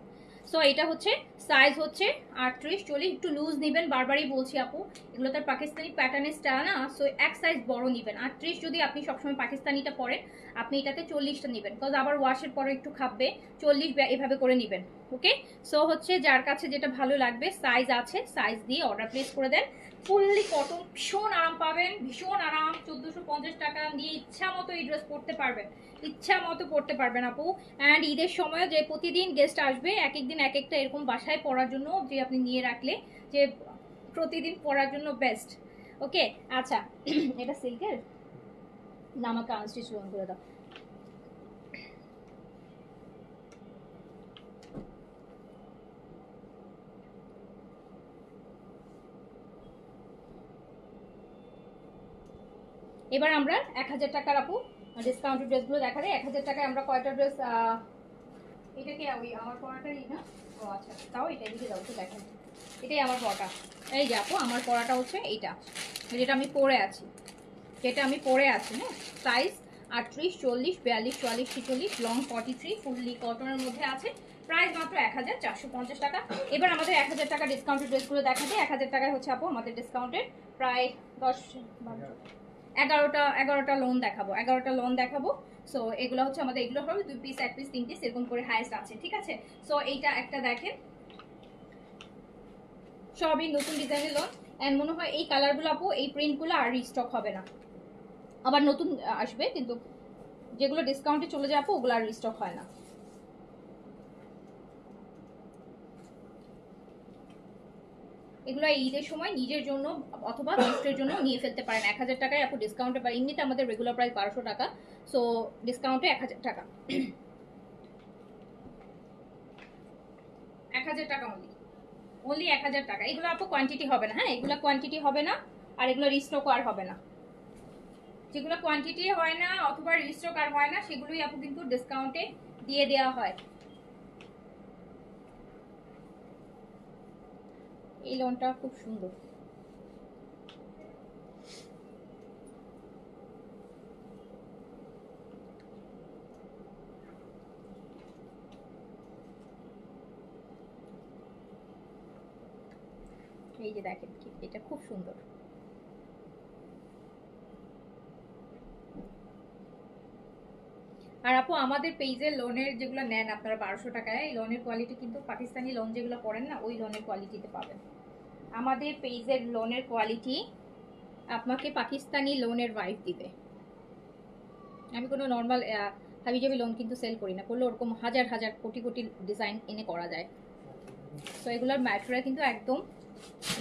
সো এটা হচ্ছে সাইজ হচ্ছে 38, 40, একটু লুজ নেবেন, বারবারই বলছি আপু, এগুলো তার পাকিস্তানি প্যাটার্নের স্টাইল না। সো এক সাইজ বড় নেবেন। 38 যদি আপনি সবসময় পাকিস্তানিটা পরেন, আপনি এটাতে 40টা নেবেন, বিকজ আবার ওয়াশের পরে একটু খাববে। 40 এভাবে করে নেবেন। ওকে, সো হচ্ছে যার কাছে যেটা ভালো লাগবে, সাইজ আছে, সাইজ দিয়ে অর্ডার প্লেস করে দেন। ফুললি কটন, ভীষণ আরাম পাবেন, ভীষণ আরাম। 1450 টাকা নিয়ে ইচ্ছা মতো এই ড্রেস পরতে পারবেন, ইচ্ছা মতো পড়তে পারবেন আপু। অ্যান্ড ঈদের সময় যে প্রতিদিন গেস্ট আসবে, এক একদিন এক একটা এরকম বাসায় পড়ার জন্য যে আপনি নিয়ে রাখলে যে প্রতিদিন পরার জন্য বেস্ট। ওকে, আচ্ছা এটা সিল্কের না, আমাকে আনস্টিচ লোন করে দাও। এবার আমরা 1000 টাকার আপু ডিসকাউন্টেড ড্রেসগুলো দেখা যায়। 1000 টাকায় আমরা কয়টা ড্রেস, এটা কি ওই আমার পরাটাই না? ও আচ্ছা, তাও এটা দিকে দাও তো, দেখেন এটাই আমার পরাটা। এই যে আপু আমার পরাটা হচ্ছে এইটা, যেটা আমি পরে আছি, যেটা আমি পরে আছি। হ্যাঁ, সাইজ 38, 40, 42, 44, 46, লং 43, ফুললি কটনের মধ্যে আছে। প্রাইস মাত্র 1450 টাকা। এবার আমাদের 1000 টাকা ডিসকাউন্টেড ড্রেসগুলো দেখা যায়। 1000 টাকায় হচ্ছে আপু আমাদের ডিসকাউন্টেড প্রায় 11টা লোন দেখাবো, 11টা লোন দেখাবো। সো এগুলো হচ্ছে আমাদের, এগুলো হবে 2 পিস, 1 পিস, 3 পিস এরকম করে হাইস্ট আছে, ঠিক আছে। সো এইটা একটা দেখেন, সবই নতুন ডিজাইনের লোন। এন্ড মনে হয় এই কালারগুলো আপু, এই প্রিন্টগুলো আর রিস্টক হবে না, আবার নতুন আসবে, কিন্তু যেগুলো ডিসকাউন্টে চলে যাবো ওগুলো আর রিস্টক হয় না। এগুলো ঈদের সময় নিজের জন্য অথবা গিফটের জন্য নিয়ে ফেলতে পারেন। 1000 টাকায় আপু ডিসকাউন্টে পারেন। এমনিতে আমাদের রেগুলার প্রাইস 1200 টাকা, সো ডিসকাউন্টে 1000 টাকা। 1000 টাকা অনলি 1000 টাকা। এগুলো আপু কোয়ান্টিটি হবে না। হ্যাঁ, এগুলো কোয়ান্টিটি হবে না, আর এগুলো রিস্টক আর হবে না। যেগুলো কোয়ান্টিটি হয় না অথবা রিস্টক আর হয় না, সেগুলোই আপু কিন্তু ডিসকাউন্টে দিয়ে দেওয়া হয়। এই লোনটা খুব সুন্দর। এই যে দেখেন কি, এটা খুব সুন্দর। আর আপু আমাদের পেজের লোনের যেগুলো নেন আপনারা 1200 টাকায়, এই লোনের কোয়ালিটি কিন্তু পাকিস্তানি লোন যেগুলো পড়েন না ওই লোনের কোয়ালিটিতে পাবেন। আমাদের পেজের লোনের কোয়ালিটি আপনাকে পাকিস্তানি লোনের ভাইব দিবে। আমি কোনো নর্মাল হাবিজাবি লোন কিন্তু সেল করি না, করলে ওরকম হাজার হাজার কোটি কোটি ডিজাইন এনে করা যায়। সো এগুলোর ম্যাটেরিয়াল কিন্তু একদম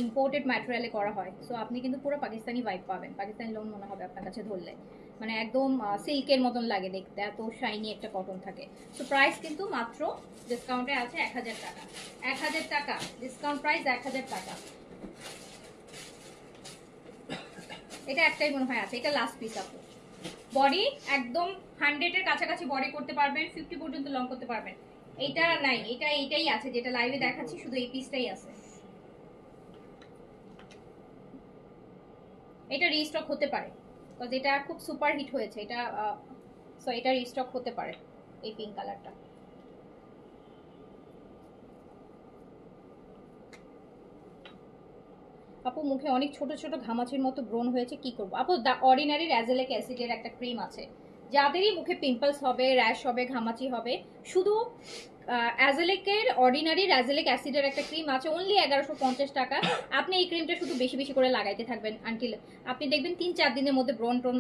ইম্পোর্টেড ম্যাটেরিয়ালে করা হয়। সো আপনি কিন্তু পুরো পাকিস্তানি ভাইব পাবেন, পাকিস্তানি লোন মনে হবে আপনার কাছে ধরলে, মানে একদম সিল্কের মতন লাগে দেখতে, এত শাইনি একটা কটন থাকে। সো প্রাইস কিন্তু মাত্র ডিসকাউন্টে আছে 1000 টাকা। 1000 টাকা ডিসকাউন্ট প্রাইস, 1000 টাকা। এটা একটাই মনে হয় আছে, এটা লাস্ট পিস আপু। বডি একদম 100 এর কাছাকাছি বডি করতে পারবেন, 50 পর্যন্ত লং করতে পারবেন। এইটা নাই, এইটাই আছে যেটা লাইভে দেখাচ্ছি, শুধু এই পিসটাই আছে। এটা রিস্টক হতে পারে, তো যেটা খুব সুপার হিট হয়েছে এটা, সো এটা রিস্টক হতে পারে এই পিঙ্ক কালারটা। আপু মুখে অনেক ছোট ছোট ঘামাচির মতো ব্রণ হয়েছে, কি করব? আপু দ্য অর্ডিনারি অ্যাজেলিক অ্যাসিডের একটা ক্রিম আছে, যাদেরই মুখে পিম্পলস হবে, র্যাশ হবে, ঘামাচি হবে, শুধু অ্যাজেলিকের অর্ডিনারি অ্যাজেলিক অ্যাসিডের একটা ক্রিম আছে, অনলি 1150 টাকা। আপনি এই ক্রিমটা শুধু বেশি বেশি করে লাগাইতে থাকবেন আনটিল আপনি দেখবেন 3-4 দিনের মধ্যে ব্রণ টন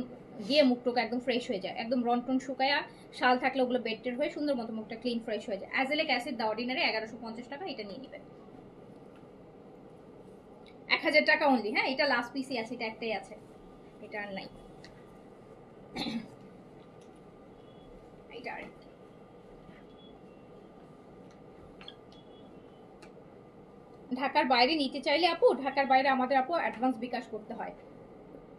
গিয়ে মুখটুকু একদম ফ্রেশ হয়ে যায়, একদম ব্রণ টন শুকায়া শাল থাকলে ওগুলো বেডটের হয়ে সুন্দর মতো মুখটা ক্লিন ফ্রেশ হয়ে যায়। অ্যাজেলিক অ্যাসিড দ্য অর্ডিনারি 1150 টাকা, এটা নিয়ে নেবেন। 1000 টাকা অনলি। হ্যাঁ, এটা লাস্ট পিসই আছে, এটা একটাই আছে, এটা আর নাই। এটা আর ঢাকার বাইরে নিতে চাইলে আপু, ঢাকার বাইরে আমাদের আপু অ্যাডভান্স বিকাশ করতে হয়,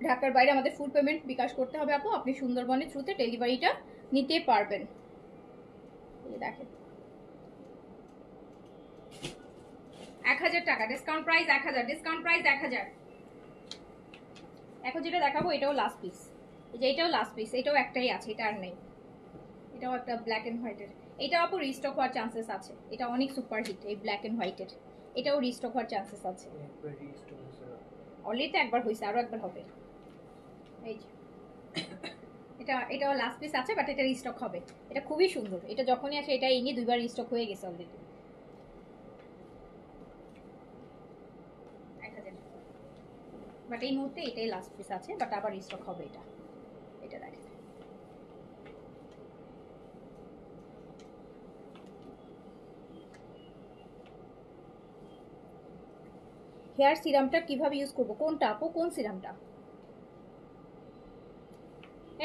ঢাকার বাইরে আমাদের ফুল পেমেন্ট বিকাশ করতে হবে আপু, আপনি সুন্দরবনের থ্রুতে ডেলিভারিটা নিতে পারবেন। এই দেখেন 1000 টাকা ডিসকাউন্ট প্রাইস, 1000 ডিসকাউন্ট প্রাইস 1000। এখন যেটা দেখাবো এটাও লাস্ট পিস, এই যে এটাও লাস্ট পিস, এটাও একটাই আছে, এটা আর নেই। এটাও একটা ব্ল্যাক এন্ড হোয়াইটের, এটা আপু রিস্টক হওয়ার চান্সেস আছে, এটা অনেক সুপার হিট এই ব্ল্যাক এন্ড হোয়াইটের, এটাও রিস্টক হওয়ার চান্সেস আছে। অলরেডি তো একবার হয়েছে, আরো একবার হবে। এই যে এটাও লাস্ট পিস আছে, বাট এটা রিস্টক হবে। এটা খুবই সুন্দর, এটা যখনই আসে এটা এনে 2বার রিস্টক হয়ে গেছে অলরেডি। বাট এই মুহূর্তে এটাই লাস্ট পিস আছে, বাট আবার রিস্টক হবে এটা। এটা দেখেন হেয়ার সিরামটা কিভাবে ইউজ করব? কোনটা আপু, কোন সিরামটা?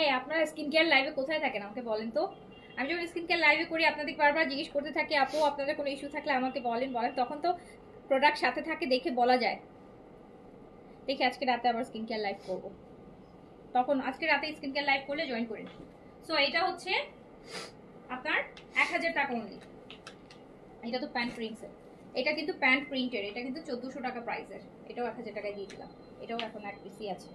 এই আপনারা স্কিন কেয়ার লাইভে কোথায় থাকেন আমাকে বলেন তো। আমি যখন স্কিন কেয়ার লাইভে করি আপনাদের বারবার জিজ্ঞেস করতে থাকি, আপু আপনাদের কোনো ইস্যু থাকলে আমাকে বলেন, তখন তো প্রোডাক্ট সাথে থাকে দেখে বলা যায়। দেখি আজকে রাতে আবার স্কিন কেয়ার লাইভ করব, তখন আজকে রাতে স্কিন কেয়ার লাইভ করলে জয়েন করেন। সো এটা হচ্ছে আপনার 1000 টাকা অনলি। এটা তো প্যান্ট প্রিন্টসের, এটা কিন্তু প্যান্ট প্রিন্টের, এটা কিন্তু 1400 টাকা প্রাইসের, এটাও 1000 টাকায় দিয়ে দিলাম। এটাও এখন এক পিসি আছে।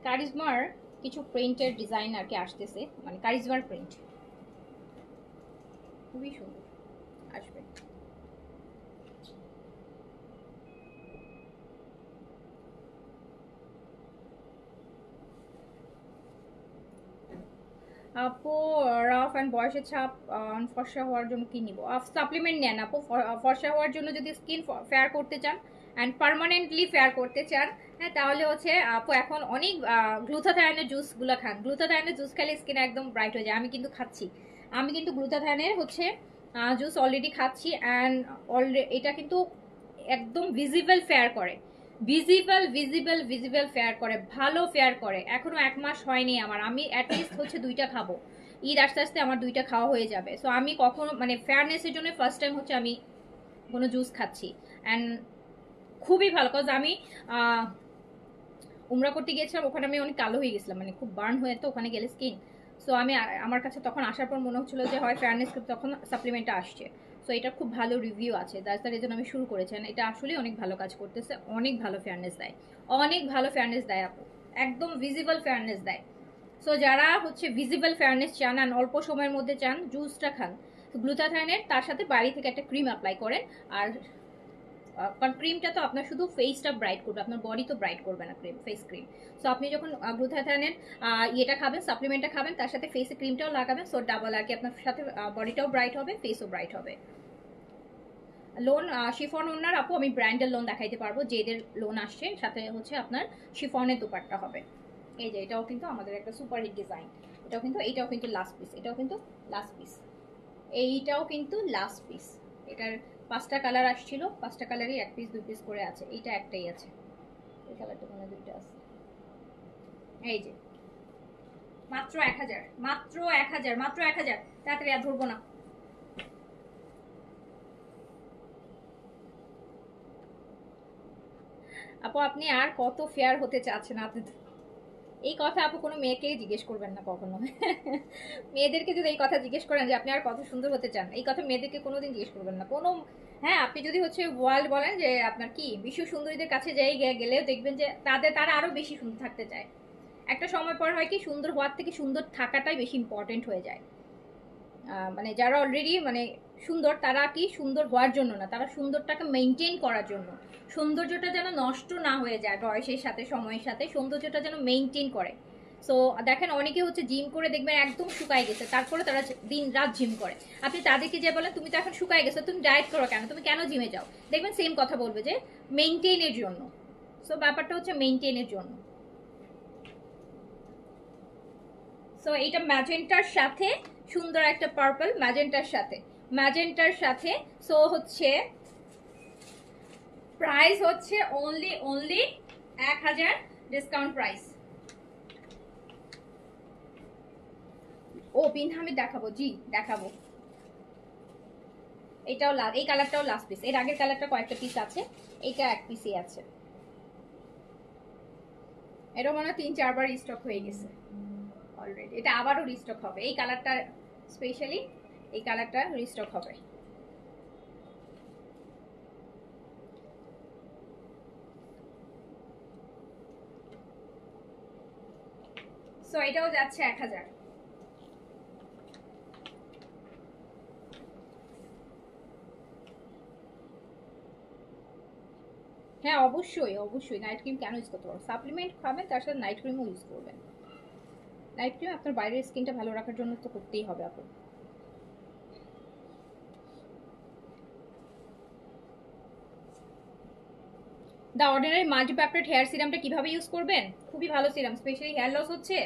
কারিজমার কিছু প্রিন্টের ডিজাইন আর কি আসতেছে, মানে কারিজমার প্রিন্ট খুবই সুন্দর আসবে। আপু রাফ অ্যান্ড বয়সের ছাপ ফর্সা হওয়ার জন্য কি নিব? সাপ্লিমেন্ট নেন আপু, ফর্সা হওয়ার জন্য যদি স্কিন ফেয়ার করতে চান অ্যান্ড পার্মানেন্টলি ফেয়ার করতে চান, হ্যাঁ তাহলে হচ্ছে আপু এখন অনেক গ্লুটাথায়নের জুসগুলো খান, গ্লুটাথায়নের জুস খেলে স্কিন একদম ব্রাইট হয়ে যায়। আমি কিন্তু খাচ্ছি, আমি কিন্তু গ্লুটাথায়নের হচ্ছে জুস অলরেডি খাচ্ছি, অ্যান্ড এটা কিন্তু একদম ভিজিবল ফেয়ার করে, ভিজিবল ফেয়ার করে, ভালো ফেয়ার করে। এখনো 1 মাস হয়নি আমার, আমি অ্যাটলিস্ট হচ্ছে 2টা খাবো, ঈদ আস্তে আস্তে আমার 2টা খাওয়া হয়ে যাবে। সো আমি কখনো মানে ফেয়ারনেসের জন্য ফার্স্ট টাইম হচ্ছে আমি কোনো জুস খাচ্ছি, অ্যান্ড খুবই ভালো। কজ আমি উমরা করতে গিয়েছিলাম, ওখানে আমি অনেক কালো হয়ে গেছিলাম, মানে খুব বার্ন হয়ে তো ওখানে গেলে স্কিন। সো আমি আমার কাছে তখন আসার পর মনে হচ্ছিল যে হয় ফেয়ারনেস, তখন সাপ্লিমেন্টটা আসছে। সো এটা খুব ভালো রিভিউ আছে, দ্যাটস দ্য রিজন আমি শুরু করেছেন। এটা আসলে অনেক ভালো কাজ করতেছে, অনেক ভালো ফেয়ারনেস দেয়, অনেক ভালো ফেয়ারনেস দেয় আপু, একদম ভিজিবল ফেয়ারনেস দেয়। সো যারা হচ্ছে ভিজিবল ফেয়ারনেস চান আর অল্প সময়ের মধ্যে চান, জুসটা খান, গ্লুটাথায়নের তার সাথে বাড়ি থেকে একটা ক্রিম অ্যাপ্লাই করেন। আর কারণ ক্রিমটা তো আপনার শুধু ফেসটা ব্রাইট করবে, আপনার বডি তো ব্রাইট করবে না ক্রিম, ফেস ক্রিম। সো আপনি যখন গ্লুটাথায়নের ইয়েটা খাবেন, সাপ্লিমেন্টটা খাবেন, তার সাথে ফেসে ক্রিমটাও লাগাবেন, সো ডাবল আর কি আপনার সাথে বডিটাও ব্রাইট হবে, ফেসও ব্রাইট হবে। লোন শিফন ওনার আপু আমি ব্র্যান্ডের লোন দেখাইতে পারবো, যেদের লোন আসছে সাথে হচ্ছে আপনার শিফনের দুপাট্টা হবে। এই যে এটাও কিন্তু আমাদের একটা সুপার হিট ডিজাইন, এটাও কিন্তু লাস্ট পিস, এটাও কিন্তু লাস্ট পিস, এইটাও কিন্তু লাস্ট পিস। এটার 5টা কালার আসছিল, 5টা কালারই 1 পিস 2 পিস করে আছে, এইটা একটাই আছে, এই কালারটা মানে 2টা আছে। এই যে মাত্র 1000, মাত্র 1000, মাত্র 1000, তাড়াতাড়ি আর ধরবো না। আপু আপনি আর কত ফেয়ার হতে চাচ্ছেন? আপনি এই কথা আপু কোনো মেয়েকে জিজ্ঞেস করবেন না কখনো। মেয়েদেরকে যদি এই কথা জিজ্ঞেস করেন যে আপনি আর কত সুন্দর হতে চান, এই কথা মেয়েদেরকে কোনোদিন জিজ্ঞেস করবেন না কোনো। হ্যাঁ, আপনি যদি হচ্ছে ওয়ার্ল্ড বলেন যে আপনার কি বিশ্ব সুন্দরীদের কাছে গেলেও দেখবেন যে তারা আরো বেশি সুন্দর থাকতে চায়। একটা সময় পর হয় কি সুন্দর হওয়ার থেকে সুন্দর থাকাটাই বেশি ইম্পর্টেন্ট হয়ে যায়। মানে যারা অলরেডি মানে সুন্দর, তারা কি সুন্দর হওয়ার জন্য না, তারা সুন্দরটাকে মেনটেন করার জন্য, সৌন্দর্যটা যেন নষ্ট না হয়ে যায় বয়সের সাথে সময়ের সাথে, সৌন্দর্যটা যেন মেনটেন করে। সো দেখেন অনেকে হচ্ছে জিম করে দেখবেন একদম শুকায় গেছে, তারপরে তারা দিন রাত জিম করে। আপনি তাদেরকে যে বলেন তুমি তো এখন শুকায় গেছো, তুমি ডায়েট করো কেন, তুমি কেন জিমে যাও, দেখবেন সেম কথা বলবে যে মেনটেনের জন্য। সো ব্যাপারটা হচ্ছে মেনটেনের জন্য। সো এইটা ম্যাজেন্টার সাথে সুন্দর একটা পার্পল, ম্যাজেন্টার সাথে। সো হচ্ছে প্রাইস হচ্ছে অনলি 1000 ডিসকাউন্ট প্রাইস। ও পিন আমি দেখাবো, জি দেখাবো। এটাও এই কালারটাও লাস্ট পিস, এর আগের কালারটা কয়েকটা পিস আছে, এইটা 1 পিসই আছে। এটা মনে হয় 3-4 বার রিস্টক হয়ে গেছে অলরেডি, এটা আবারও রিস্টক হবে। এই কালারটা স্পেশালি, এই কালারটা রিস্টক হবে। সো এটাও যাচ্ছে 1000। হ্যাঁ অবশ্যই অবশ্যই, নাইট ক্রিম কেন ইউজ করতে পারবো, সাপ্লিমেন্ট খাবেন তার সাথে নাইট ক্রিমও ইউজ করবেন। নাইট ক্রিম আপনার বাইরের স্কিনটা ভালো রাখার জন্য তো করতেই হবে আপু। দ্য অর্ডিনারি মাল্টিপ্যাপটেড হেয়ার সিরামটা কিভাবে ইউজ করবেন? খুবই ভালো সিরাম, স্পেশালি হেয়ার লস হচ্ছে,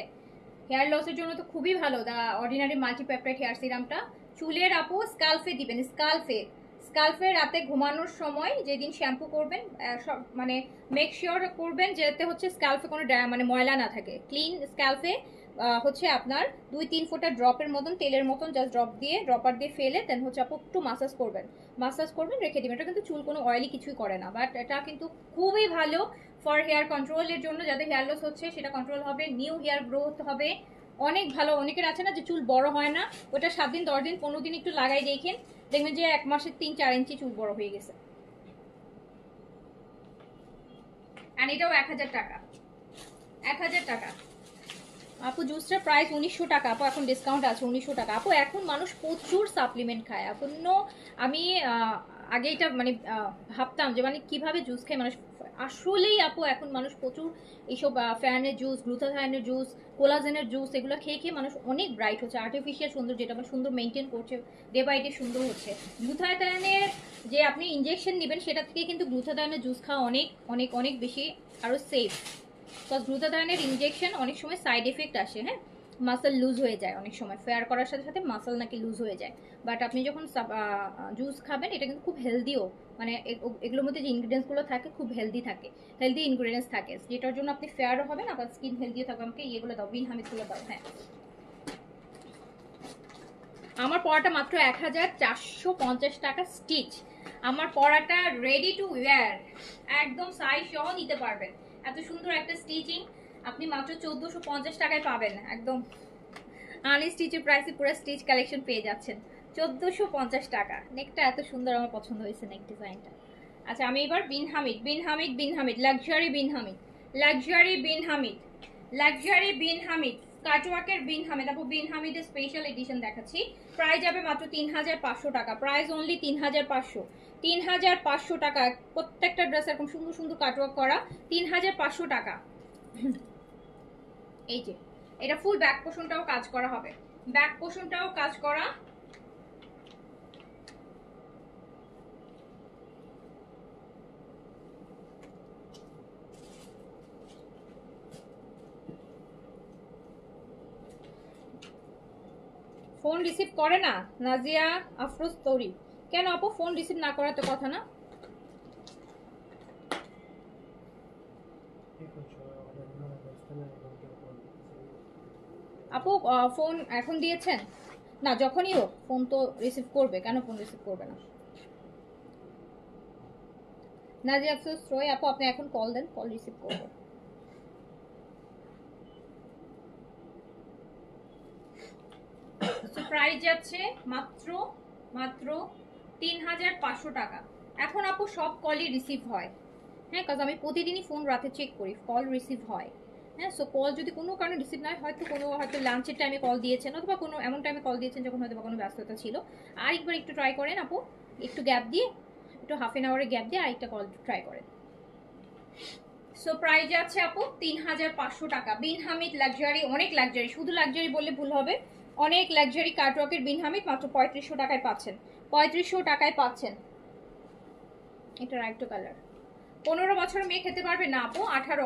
হেয়ার লসের জন্য তো খুবই ভালো দ্য অর্ডিনারি মাল্টিপ্যাপটেড হেয়ার সিরামটা। চুলের আপু স্কাল্ফে দিবেন, স্কাল্ফে রাতে ঘুমানোর সময় যেদিন শ্যাম্পু করবেন মানে মেক শিওর করবেন যাতে হচ্ছে স্কাল্ফে কোনো মানে ময়লা না থাকে, ক্লিন স্কাল্ফে হচ্ছে আপনার 2-3 ফোঁটা ড্রপের মতন তেলের মতন জাস্ট ড্রপার দিয়ে ফেলে দেন হচ্ছে আপু একটু মাসাজ করবেন, রেখে দিবেন। এটা কিন্তু চুল কোনো অয়েলি কিছুই করে না, বাট এটা কিন্তু খুবই ভালো ফর হেয়ার কন্ট্রোলের জন্য, যাদের হেয়ার লস হচ্ছে সেটা কন্ট্রোল হবে, নিউ হেয়ার গ্রোথ হবে, অনেক ভালো। অনেকের আছে না যে চুল বড় হয় না, ওটা 7 দিন 10 দিন 15 দিন একটু লাগাই দেখেন, দেখবেন যে 1 মাসে 3-4 ইঞ্চি চুল বড় হয়ে গেছে। আর এটাও 1000 টাকা, 1000 টাকা আপু। জুসটার প্রাইস 1900 টাকা আপু, এখন ডিসকাউন্ট আছে 1900 টাকা আপু। এখন মানুষ প্রচুর সাপ্লিমেন্ট খায় এখন। আমি আগে এটা মানে ভাবতাম যে মানে কিভাবে জুস খায় মানুষ, আসলেই আপু এখন মানুষ প্রচুর এইসব ফ্যানের জুস, গ্লুটাথায়নের জুস, কোলাজেনের জুস, এগুলো খেয়ে মানুষ অনেক ব্রাইট হচ্ছে, আর্টিফিশিয়াল সুন্দর, যেটা মানে সুন্দর মেনটেন করছে, ডে বাই ডে সুন্দর হচ্ছে। গ্লুটাথায়নের যে আপনি ইনজেকশন নেবেন সেটা থেকে কিন্তু গ্লুটাথায়নের জুস খাওয়া অনেক অনেক অনেক বেশি আরও সেফ। বিকজ গ্লুটাথায়নের ইনজেকশন অনেক সময় সাইড এফেক্ট আসে, হ্যাঁ, মাসল লুজ হয়ে যায় অনেক সময়, ফেয়ার করার সাথে সাথে মাসল নাকি লুজ হয়ে যায়। বাট আপনি যখন জুস খাবেন এটা কিন্তু খুব হেলদিও, মানে এগুলোর মধ্যে যে ইনগ্রিডিয়েন্টসগুলো থাকে খুব হেলদি থাকে, হেলদি ইনগ্রিডিয়েন্টস থাকে, যেটার জন্য আপনি ফেয়ারও হবেন, আপনার স্কিন হেলদিও থাকবে। আমাকে ইয়েগুলো দাও, বিন হামিদগুলো দাও। হ্যাঁ, আমার পড়াটা মাত্র 1450 টাকা স্টিচ। আমার পড়াটা রেডি টু ওয়্যার, একদম সাইজ সহ নিতে পারবেন। এত সুন্দর একটা স্টিচিং আপনি মাত্র 1450 টাকায় পাবেন, একদম আনস্টিচের প্রাইসে পুরো স্টিচ কালেকশন পেয়ে যাচ্ছেন 1450 টাকা। নেকটা এত সুন্দর, আমার পছন্দ হয়েছে নেক ডিজাইনটা। আচ্ছা আমি এবার বিন হামিদ লাক্সারি বিন হামিদ কাটওয়ার্কের বিন হামিদ আপু, বিন হামিদের স্পেশাল এডিশন দেখাচ্ছি। প্রাইস যাবে মাত্র 3500 টাকা, প্রাইস অনলি 3500, 3500 টাকা। প্রত্যেকটা ড্রেস এরকম সুন্দর সুন্দর কাটওয়ার্ক করা, 3500 টাকা। এই যে এটা ফুল ব্যাক পোর্শনটাও কাজ করা হবে, ব্যাক পোর্শনটাও কাজ করা। ফোন রিসিভ করে না নাজিয়া আফরোজ তৌরি, কেন আপু ফোন রিসিভ না করার তো কথা না? আপু ফোন এখন দিয়েছেন না, যখনই হোক ফোন তো রিসিভ করবে, কেন ফোন রিসিভ করবে না? নাজিয়া আফরোজ তৌরি আপু আপনি এখন কল দেন, কল রিসিভ করবে। প্রাইস যাচ্ছে মাত্র মাত্র 3500 টাকা। এখন আপু সব কলই রিসিভ হয়, হ্যাঁ, কারণ আমি প্রতিদিনই ফোন রাতে চেক করি, কল রিসিভ হয়। হ্যাঁ, সো কল যদি কোনো কারণে রিসিভ না হয়, হয়তো লাঞ্চের টাইমে কল দিয়েছেন অথবা কোনো এমন টাইমে কল দিয়েছেন যখন হয়তো কোনো ব্যস্ততা ছিল। আরেকবার একটু ট্রাই করেন আপু, একটু গ্যাপ দিয়ে, একটু হাফ এন আওয়ারের গ্যাপ দিয়ে আরেকটা কল ট্রাই করেন। সো প্রাইস যাচ্ছে আপু 3500 টাকা। বিন হামিদ লাক্সারি, অনেক লাক্সারি, শুধু লাক্সারি বললে ভুল হবে, অনেক লাক্সারি কাটওয়ার্কের বিন হামিদ মাত্র 3500 টাকায় পাচ্ছেন, 3500 টাকায় পাচ্ছেন। এটার আরেকটা কালার। 15 বছরের মেয়ে খেতে পারবে না আপু? 18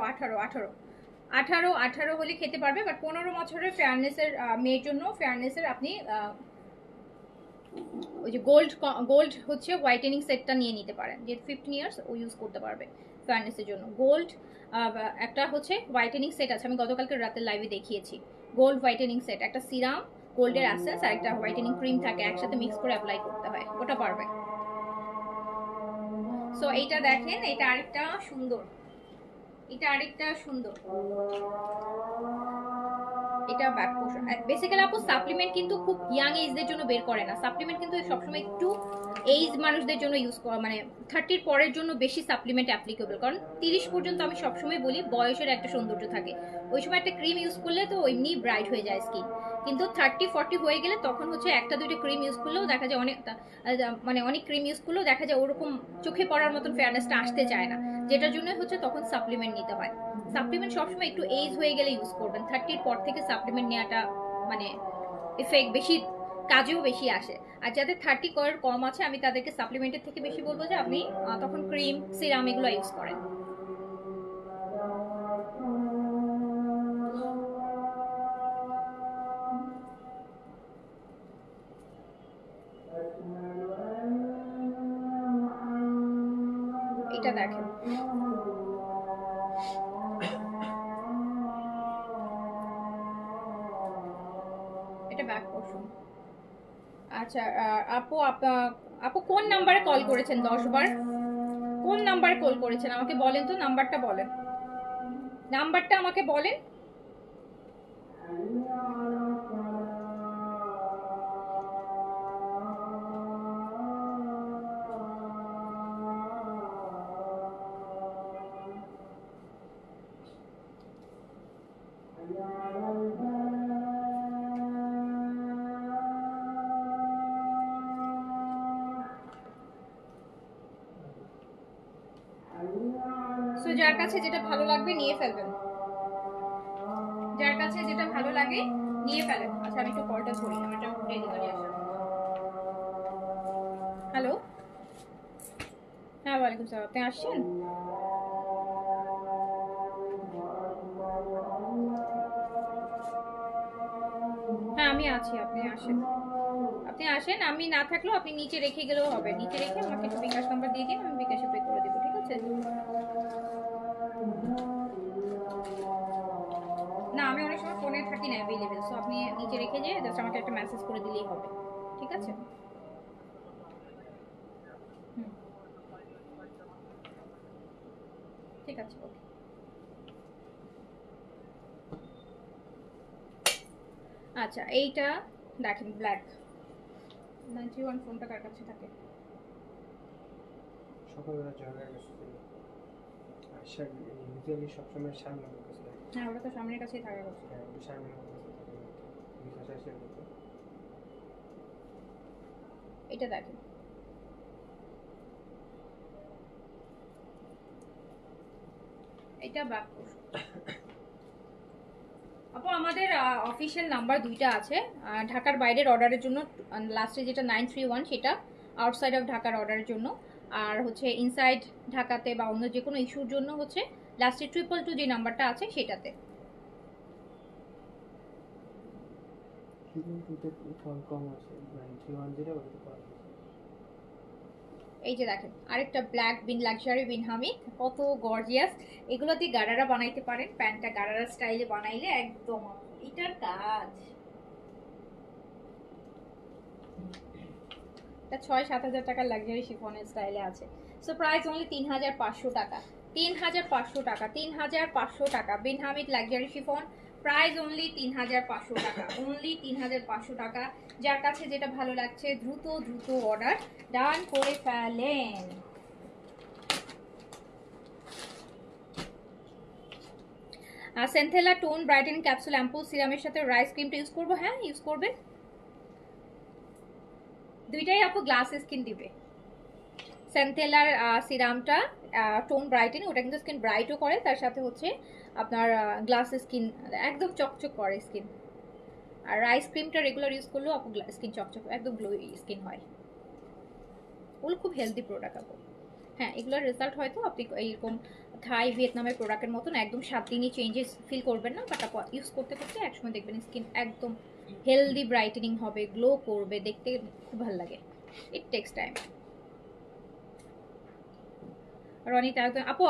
হলে খেতে পারবে, বাট 15 বছরের ফেয়ারনেসের মেয়ের জন্য, ফেয়ারনেসের আপনি ওই যে গোল্ড হচ্ছে হোয়াইটেনিং সেটটা নিয়ে নিতে পারেন, যে 15 ইয়ার্স ও ইউজ করতে পারবে ফেয়ারনেসের জন্য। গোল্ড একটা হচ্ছে হোয়াইটেনিং সেট আছে, আমি গতকালকে রাতের লাইভে দেখিয়েছি। গোল্ড হোয়াইটেনিং সেট, একটা সিরাম, গোল্ডের অ্যাসেন্স আর একটা হোয়াইটেনিং ক্রিম থাকে, একসাথে মিক্স করে অ্যাপ্লাই করতে হয়, ওটা পারবে। সো এইটা দেখেন, এটা আরেকটা সুন্দর, এটা আরেকটা সুন্দর, এটা ব্যাক পোর্শন। বেসিক্যালি আপু সাপ্লিমেন্ট কিন্তু খুব ইয়াং এজদের জন্য বের করে না, সাপ্লিমেন্ট কিন্তু সবসময় একটু এইজ মানুষদের জন্য ইউজ করা, মানে 30 পরের জন্য বেশি সাপ্লিমেন্ট অ্যাপ্লিকেবল, কারণ 30 পর্যন্ত আমি সবসময় বলি বয়সের একটা সৌন্দর্য থাকে, ওই সময় একটা ক্রিম ইউজ করলে তো এমনি ব্রাইট হয়ে যায় স্কিন, কিন্তু 30-40 হয়ে গেলে তখন হচ্ছে একটা দুইটা ক্রিম ইউজ করলেও দেখা যায় অনেক ক্রিম ইউজ করলেও দেখা যায় ওরকম চোখে পড়ার মতন ফেয়ারনেসটা আসতে চায় না, যেটার জন্য হচ্ছে তখন সাপ্লিমেন্ট নিতে হয়। সাপ্লিমেন্ট সবসময় একটু এজ হয়ে গেলে ইউজ করবেন, 30 পর থেকে সাপ্লিমেন্ট নেওয়াটা মানে এফেক্ট বেশি, কাজেও বেশি আসে। আর যাদের 30 কম আছে আমি তাদেরকে সাপ্লিমেন্টের থেকে বেশি বলবো যে আপনি তখন ক্রিম, সিরাম এগুলো ইউজ করেন। এটা দেখেন, এটা ব্যাক পোর্শন। আচ্ছা আপু, আপু কোন নাম্বারে কল করেছেন 10 বার? কোন নাম্বারে কল করেছেন আমাকে বলেন তো, নাম্বারটা বলেন, নাম্বারটা আমাকে বলেন। সো যার কাছে যেটা ভালো লাগবে নিয়ে ফেলবেন, যার কাছে যেটা ভালো লাগে নিয়ে ফেলেন। আচ্ছা আমি একটু কলটা ধরি, আমার একটা ডেলিভারি আসে। হ্যালো, হ্যাঁ ওয়ালাইকুম সালাম, আপনি আসছেন? হ্যাঁ আমি আছি, আপনি আসেন, আপনি আসেন, আমি না থাকলেও আপনি নিচে রেখে গেলেও হবে, নিচে রেখে আমাকে একটু বিকাশ নাম্বার দিয়ে দিন, আমি বিকাশে পে করে দেবো, ঠিক আছে? না আমি অনেক সময় ফোনে থাকি না অ্যাভেলেবেল, সো আপনি নিচে রেখে যেয়ে জাস্ট আমাকে একটা মেসেজ করে দিলেই হবে, ঠিক আছে? হুম, ঠিক আছে, ওকে। আচ্ছা এইটা দেখেন, ব্ল্যাক 91 ফোনটা কার কাছে থাকে? সকালবেলা ঝগড়া গেছে আর সবসময় সামনে হ্যাঁ ওটা তো সামনের কাছেই থাকার কথা। হ্যাঁ সামনে এটা দেখেন, এটা ব্যাক পোর্শন। আপু আমাদের অফিশিয়াল নাম্বার দুইটা আছে, ঢাকার বাইরের অর্ডারের জন্য লাস্টে যেটা 931 সেটা, আউটসাইড অফ ঢাকার অর্ডারের জন্য, আর হচ্ছে ইনসাইড ঢাকাতে বা অন্য যে কোনো ইস্যুর জন্য হচ্ছে লাস্টে 222 যে নাম্বারটা আছে সেটাতে। এই যে দেখেন আরেকটা ব্ল্যাক বিন, লাক্সারি বিন হামিদ, কত গর্জিয়াস। এগুলো দিয়ে গারারা বানাইতে পারেন, প্যান্টটা গারারা স্টাইলে বানাইলে একদম এটার কাজ। এটা 6-7 হাজার টাকার লাক্সারি শিফনের স্টাইলে আছে। সো প্রাইস অনলি 3500 টাকা, 3500 টাকা, 3500 টাকা। Bin Hamid luxury chiffon, price only 3500 টাকা, অনলি 3500 টাকা। যার কাছে যেটা ভালো লাগছে দ্রুত দ্রুত অর্ডার ডান করে ফেলেন। সেন্থেলা টোন ব্রাইটেনিং ক্যাপসুল অ্যাম্পুল সিরামের সাথে রাইস ক্রিমটা ইউজ করবো, হ্যাঁ ইউজ করবে। দুইটাই আপু গ্লাস স্কিন দিবে। সেন্থেলার সিরামটা টোন ব্রাইটেনিং, ওটা কিন্তু স্কিন ব্রাইটও করে, তার সাথে হচ্ছে আপনার গ্লাস স্কিন একদম চকচক করে স্কিন। আর রাইস ক্রিমটা রেগুলার ইউজ করলেও আপু স্কিন চকচক একদম গ্লো স্কিন হয়। ওগুলো খুব হেলদি প্রোডাক্ট আপু। হ্যাঁ এগুলোর রেজাল্ট হয়তো আপনি এইরকম থাই ভিয়েতনামের প্রোডাক্টের মতন একদম 7 দিনই চেঞ্জেস ফিল করবেন না, বাট আপু ইউজ করতে করতে একসময় দেখবেন স্কিন একদম হেলদি ব্রাইটেনিং হবে, গ্লো করবে, দেখতে খুব ভালো লাগে। It takes time. রনিতা আপু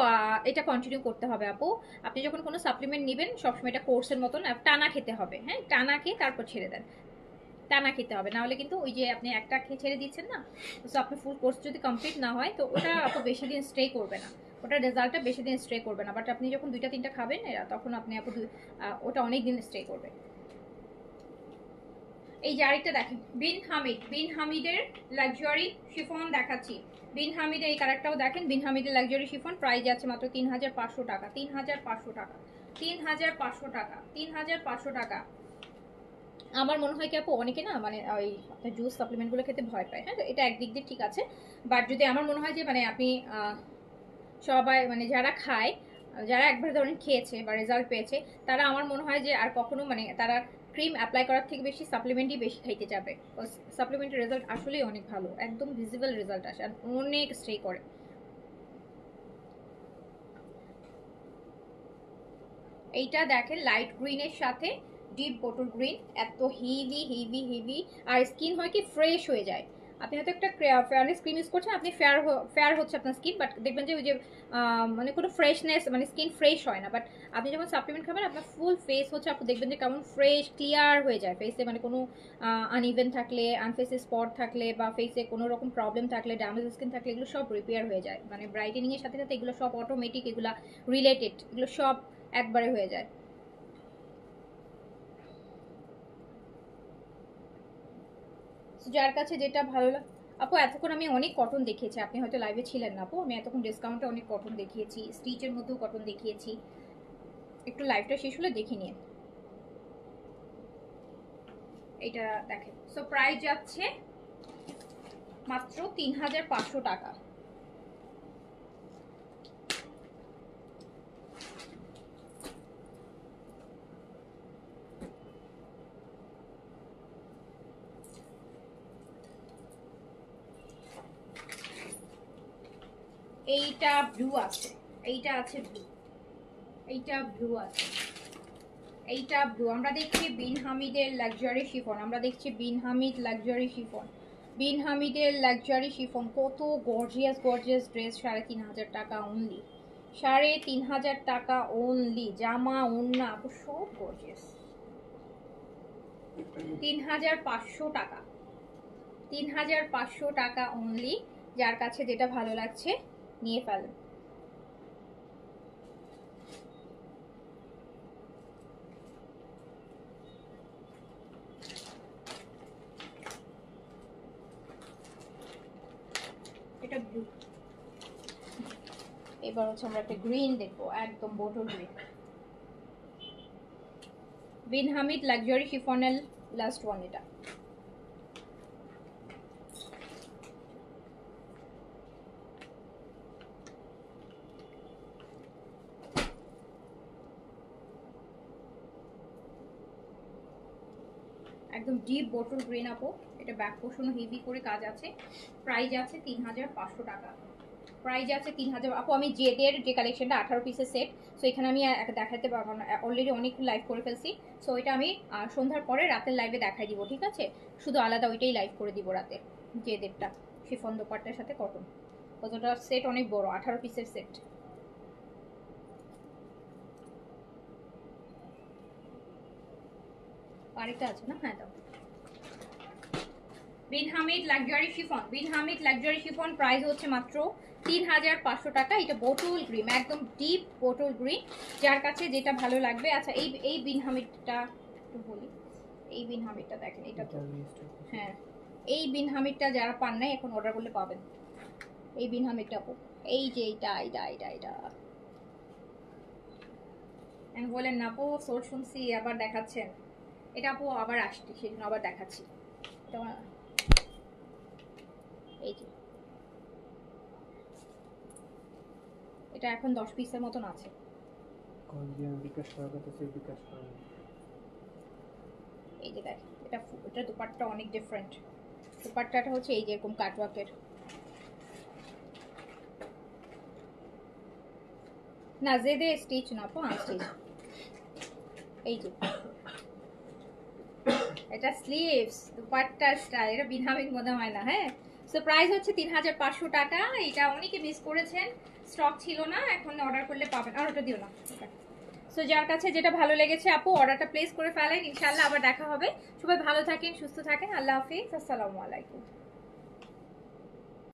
এটা কন্টিনিউ করতে হবে আপু। আপনি যখন কোনো সাপ্লিমেন্ট নেবেন সবসময় এটা কোর্সের মতন টানা খেতে হবে, হ্যাঁ টানা খেয়ে তারপর ছেড়ে দেন, টানা খেতে হবে, না হলে কিন্তু ওই যে আপনি একটা খেয়ে ছেড়ে দিচ্ছেন না, তো আপনার ফুল কোর্স যদি কমপ্লিট না হয় তো ওটা আপু বেশি দিন স্টে করবে না, ওটার রেজাল্টটা বেশি দিন স্টে করবে না। বাট আপনি যখন 2-3টা খাবেন তখন আপনি আপু ওটা অনেক দিন স্টে করবে। এই যে আরেকটা দেখেন বিন হামিদ, বিন হামিদের লাক্সারি শিফন দেখাচ্ছি। বিন হামিদের এই কালারটাও দেখেন, বিন হামিদের লাক্সারি শিফন, প্রাইস যাচ্ছে মাত্র 3500 টাকা, 3500 টাকা, 3500 টাকা, 3500 টাকা। আমার মনে হয় কি আপু অনেকে না মানে ওই জুস সাপ্লিমেন্টগুলো খেতে ভয় পায়, হ্যাঁ এটা একদিক দিয়ে ঠিক আছে, বাট যদি আমার মনে হয় যে মানে আপনি সবাই মানে যারা খায়, যারা একবার ধরেন খেয়েছে বা রেজাল্ট পেয়েছে, তারা আমার মনে হয় যে আর কখনো মানে তারা ক্রিম অ্যাপ্লাই করার থেকে বেশি সাপ্লিমেন্টই বেশি খাইতে যাবে। সাপ্লিমেন্টের রেজাল্ট আসলেই অনেক ভালো, একদম ভিজিবল রেজাল্ট আসে আর অনেক স্টে করে। এইটা দেখেন লাইট গ্রিনের সাথে ডিপ বটল গ্রিন, এত হেভি হেভি হেভি, আর স্কিন হয় কি ফ্রেশ হয়ে যায়। আপনি হয়তো একটা ফেয়ারনেস ক্রিম ইউজ করছেন, আপনি ফেয়ার হচ্ছে আপনার স্কিন, বাট দেখবেন যে ওই যে মানে কোনো ফ্রেশনেস মানে স্কিন ফ্রেশ হয় না। বাট আপনি যখন সাপ্লিমেন্ট খাবেন আপনার ফুল ফেস হচ্ছে আপনি দেখবেন যে কেমন ফ্রেশ ক্লিয়ার হয়ে যায় ফেসে, মানে কোনো আনইভেন থাকলে, আনফেসে স্পট থাকলে বা ফেসে কোনো রকম প্রবলেম থাকলে, ড্যামেজ স্কিন থাকলে এগুলো সব রিপেয়ার হয়ে যায়। মানে ব্রাইটেনিং এর সাথে সাথে এগুলো সব অটোমেটিক, এগুলো রিলেটেড, এগুলো সব একবারে হয়ে যায়। যার কাছে যেটা ভালো লাগে আপু। এতক্ষণ আমি অনেক কটন দেখিয়েছি, আপনি হয়তো লাইভে ছিলেন না আপু, আমি এতক্ষণ ডিসকাউন্টে অনেক কটন দেখিয়েছি, স্টিচের মধ্যেও কটন দেখিয়েছি, একটু লাইভটা শেষ হলে দেখে নিন। এটা দেখেন, সো প্রাইস যাচ্ছে মাত্র 3500 টাকা। এইটা ব্লু আছে, এইটা আছে ব্লু, এইটা ব্লু আছে, এইটা ব্লু। আমরা দেখছি বিন হামিদের লাক্সারি শিফন, আমরা দেখছি বিন হামিদ লাক্সারি শিফন, বিন হামিদের লাক্সারি শিফন, কত গর্জিয়াস গর্জিয়াস ড্রেস, 3500 টাকা অনলি, 3500 টাকা অনলি। জামা ওড়না সব গর্জিয়াস, 3500 টাকা, 3500 টাকা অনলি। যার কাছে যেটা ভালো লাগছে নিয়ে ফেলেন। এটা ব্লু। এবার হচ্ছে আমরা একটা গ্রিন দেখবো, একদম বোটল গ্রিন। বিন হামিদ লাক্সারি শিফনের লাস্ট ওয়ান এটা। একদম ডিপ বটল গ্রিন আপু, এটা ব্যাক পোর্শনও হেভি করে কাজ আছে। প্রাইস আছে 3500 টাকা। প্রাইস আছে 3000। আপু আমি জেদের যে কালেকশনটা 18 পিসের সেট, সো এখানে আমি দেখাতে পারবো না, অলরেডি অনেকগুলো লাইভ করে ফেলছি। সো এটা আমি সন্ধ্যার পরে রাতের লাইভে দেখাই দিব, ঠিক আছে? শুধু আলাদা ওইটাই লাইভ করে দিব রাতে, জেদেরটা শিফন দোপাট্টার সাথে কটন। কতটা সেট অনেক বড়, 18 পিসের সেট। আরেকটা আছে না? হ্যাঁ দাও। বিন হামিদ লাক্সারি শিফন, বিন হামিদ লাক্সারি শিফন প্রাইস হচ্ছে মাত্র 3500 টাকা। এটা বোটল গ্রিন, একদম ডিপ বোটল গ্রিন, যার কাছে যেটা ভালো লাগবে। আচ্ছা এই বিন হামিদটা একটু বলি, এই বিন হামিদটা দেখেন, এটা তো হ্যাঁ, এই বিন হামিদটা যারা পান নাই এখন অর্ডার করলে পাবেন। এই বিন হামিদটা আপু, এই যে এটা এটা এটা এটা আমি বলেন না আপু, সোর শুনছি আবার দেখাচ্ছেন। এটা আপু আবার আসছি, সেজন্য আবার দেখাচ্ছি। এই যে এটা এখন 10 পিসের মতন আছে। এই যে দেখ, এটা দুপাট্টা অনেক ডিফারেন্ট। দুপাট্টাটা হচ্ছে এই যে এরকম কাটওয়ার্কের, না জেদে স্টিচ না আপু, আনস্টিচ। এই যে এটা স্লিভস, দুপাট্টা স্টাইল, এটা বিনহামিদ মনে হয় না। হ্যাঁ, সো প্রাইস হচ্ছে 3500 টাকা। এটা অনেকে মিস করেছেন, স্টক ছিল না, এখন অর্ডার করলে পাবেন। আর ওটা দিও না। সো যার কাছে যেটা ভালো লেগেছে আপু অর্ডারটা প্লেস করে ফেলেন, ইনশাআল্লাহ আবার দেখা হবে। সবাই ভালো থাকেন, সুস্থ থাকেন, আল্লাহ হাফিজ, আসসালামু আলাইকুম।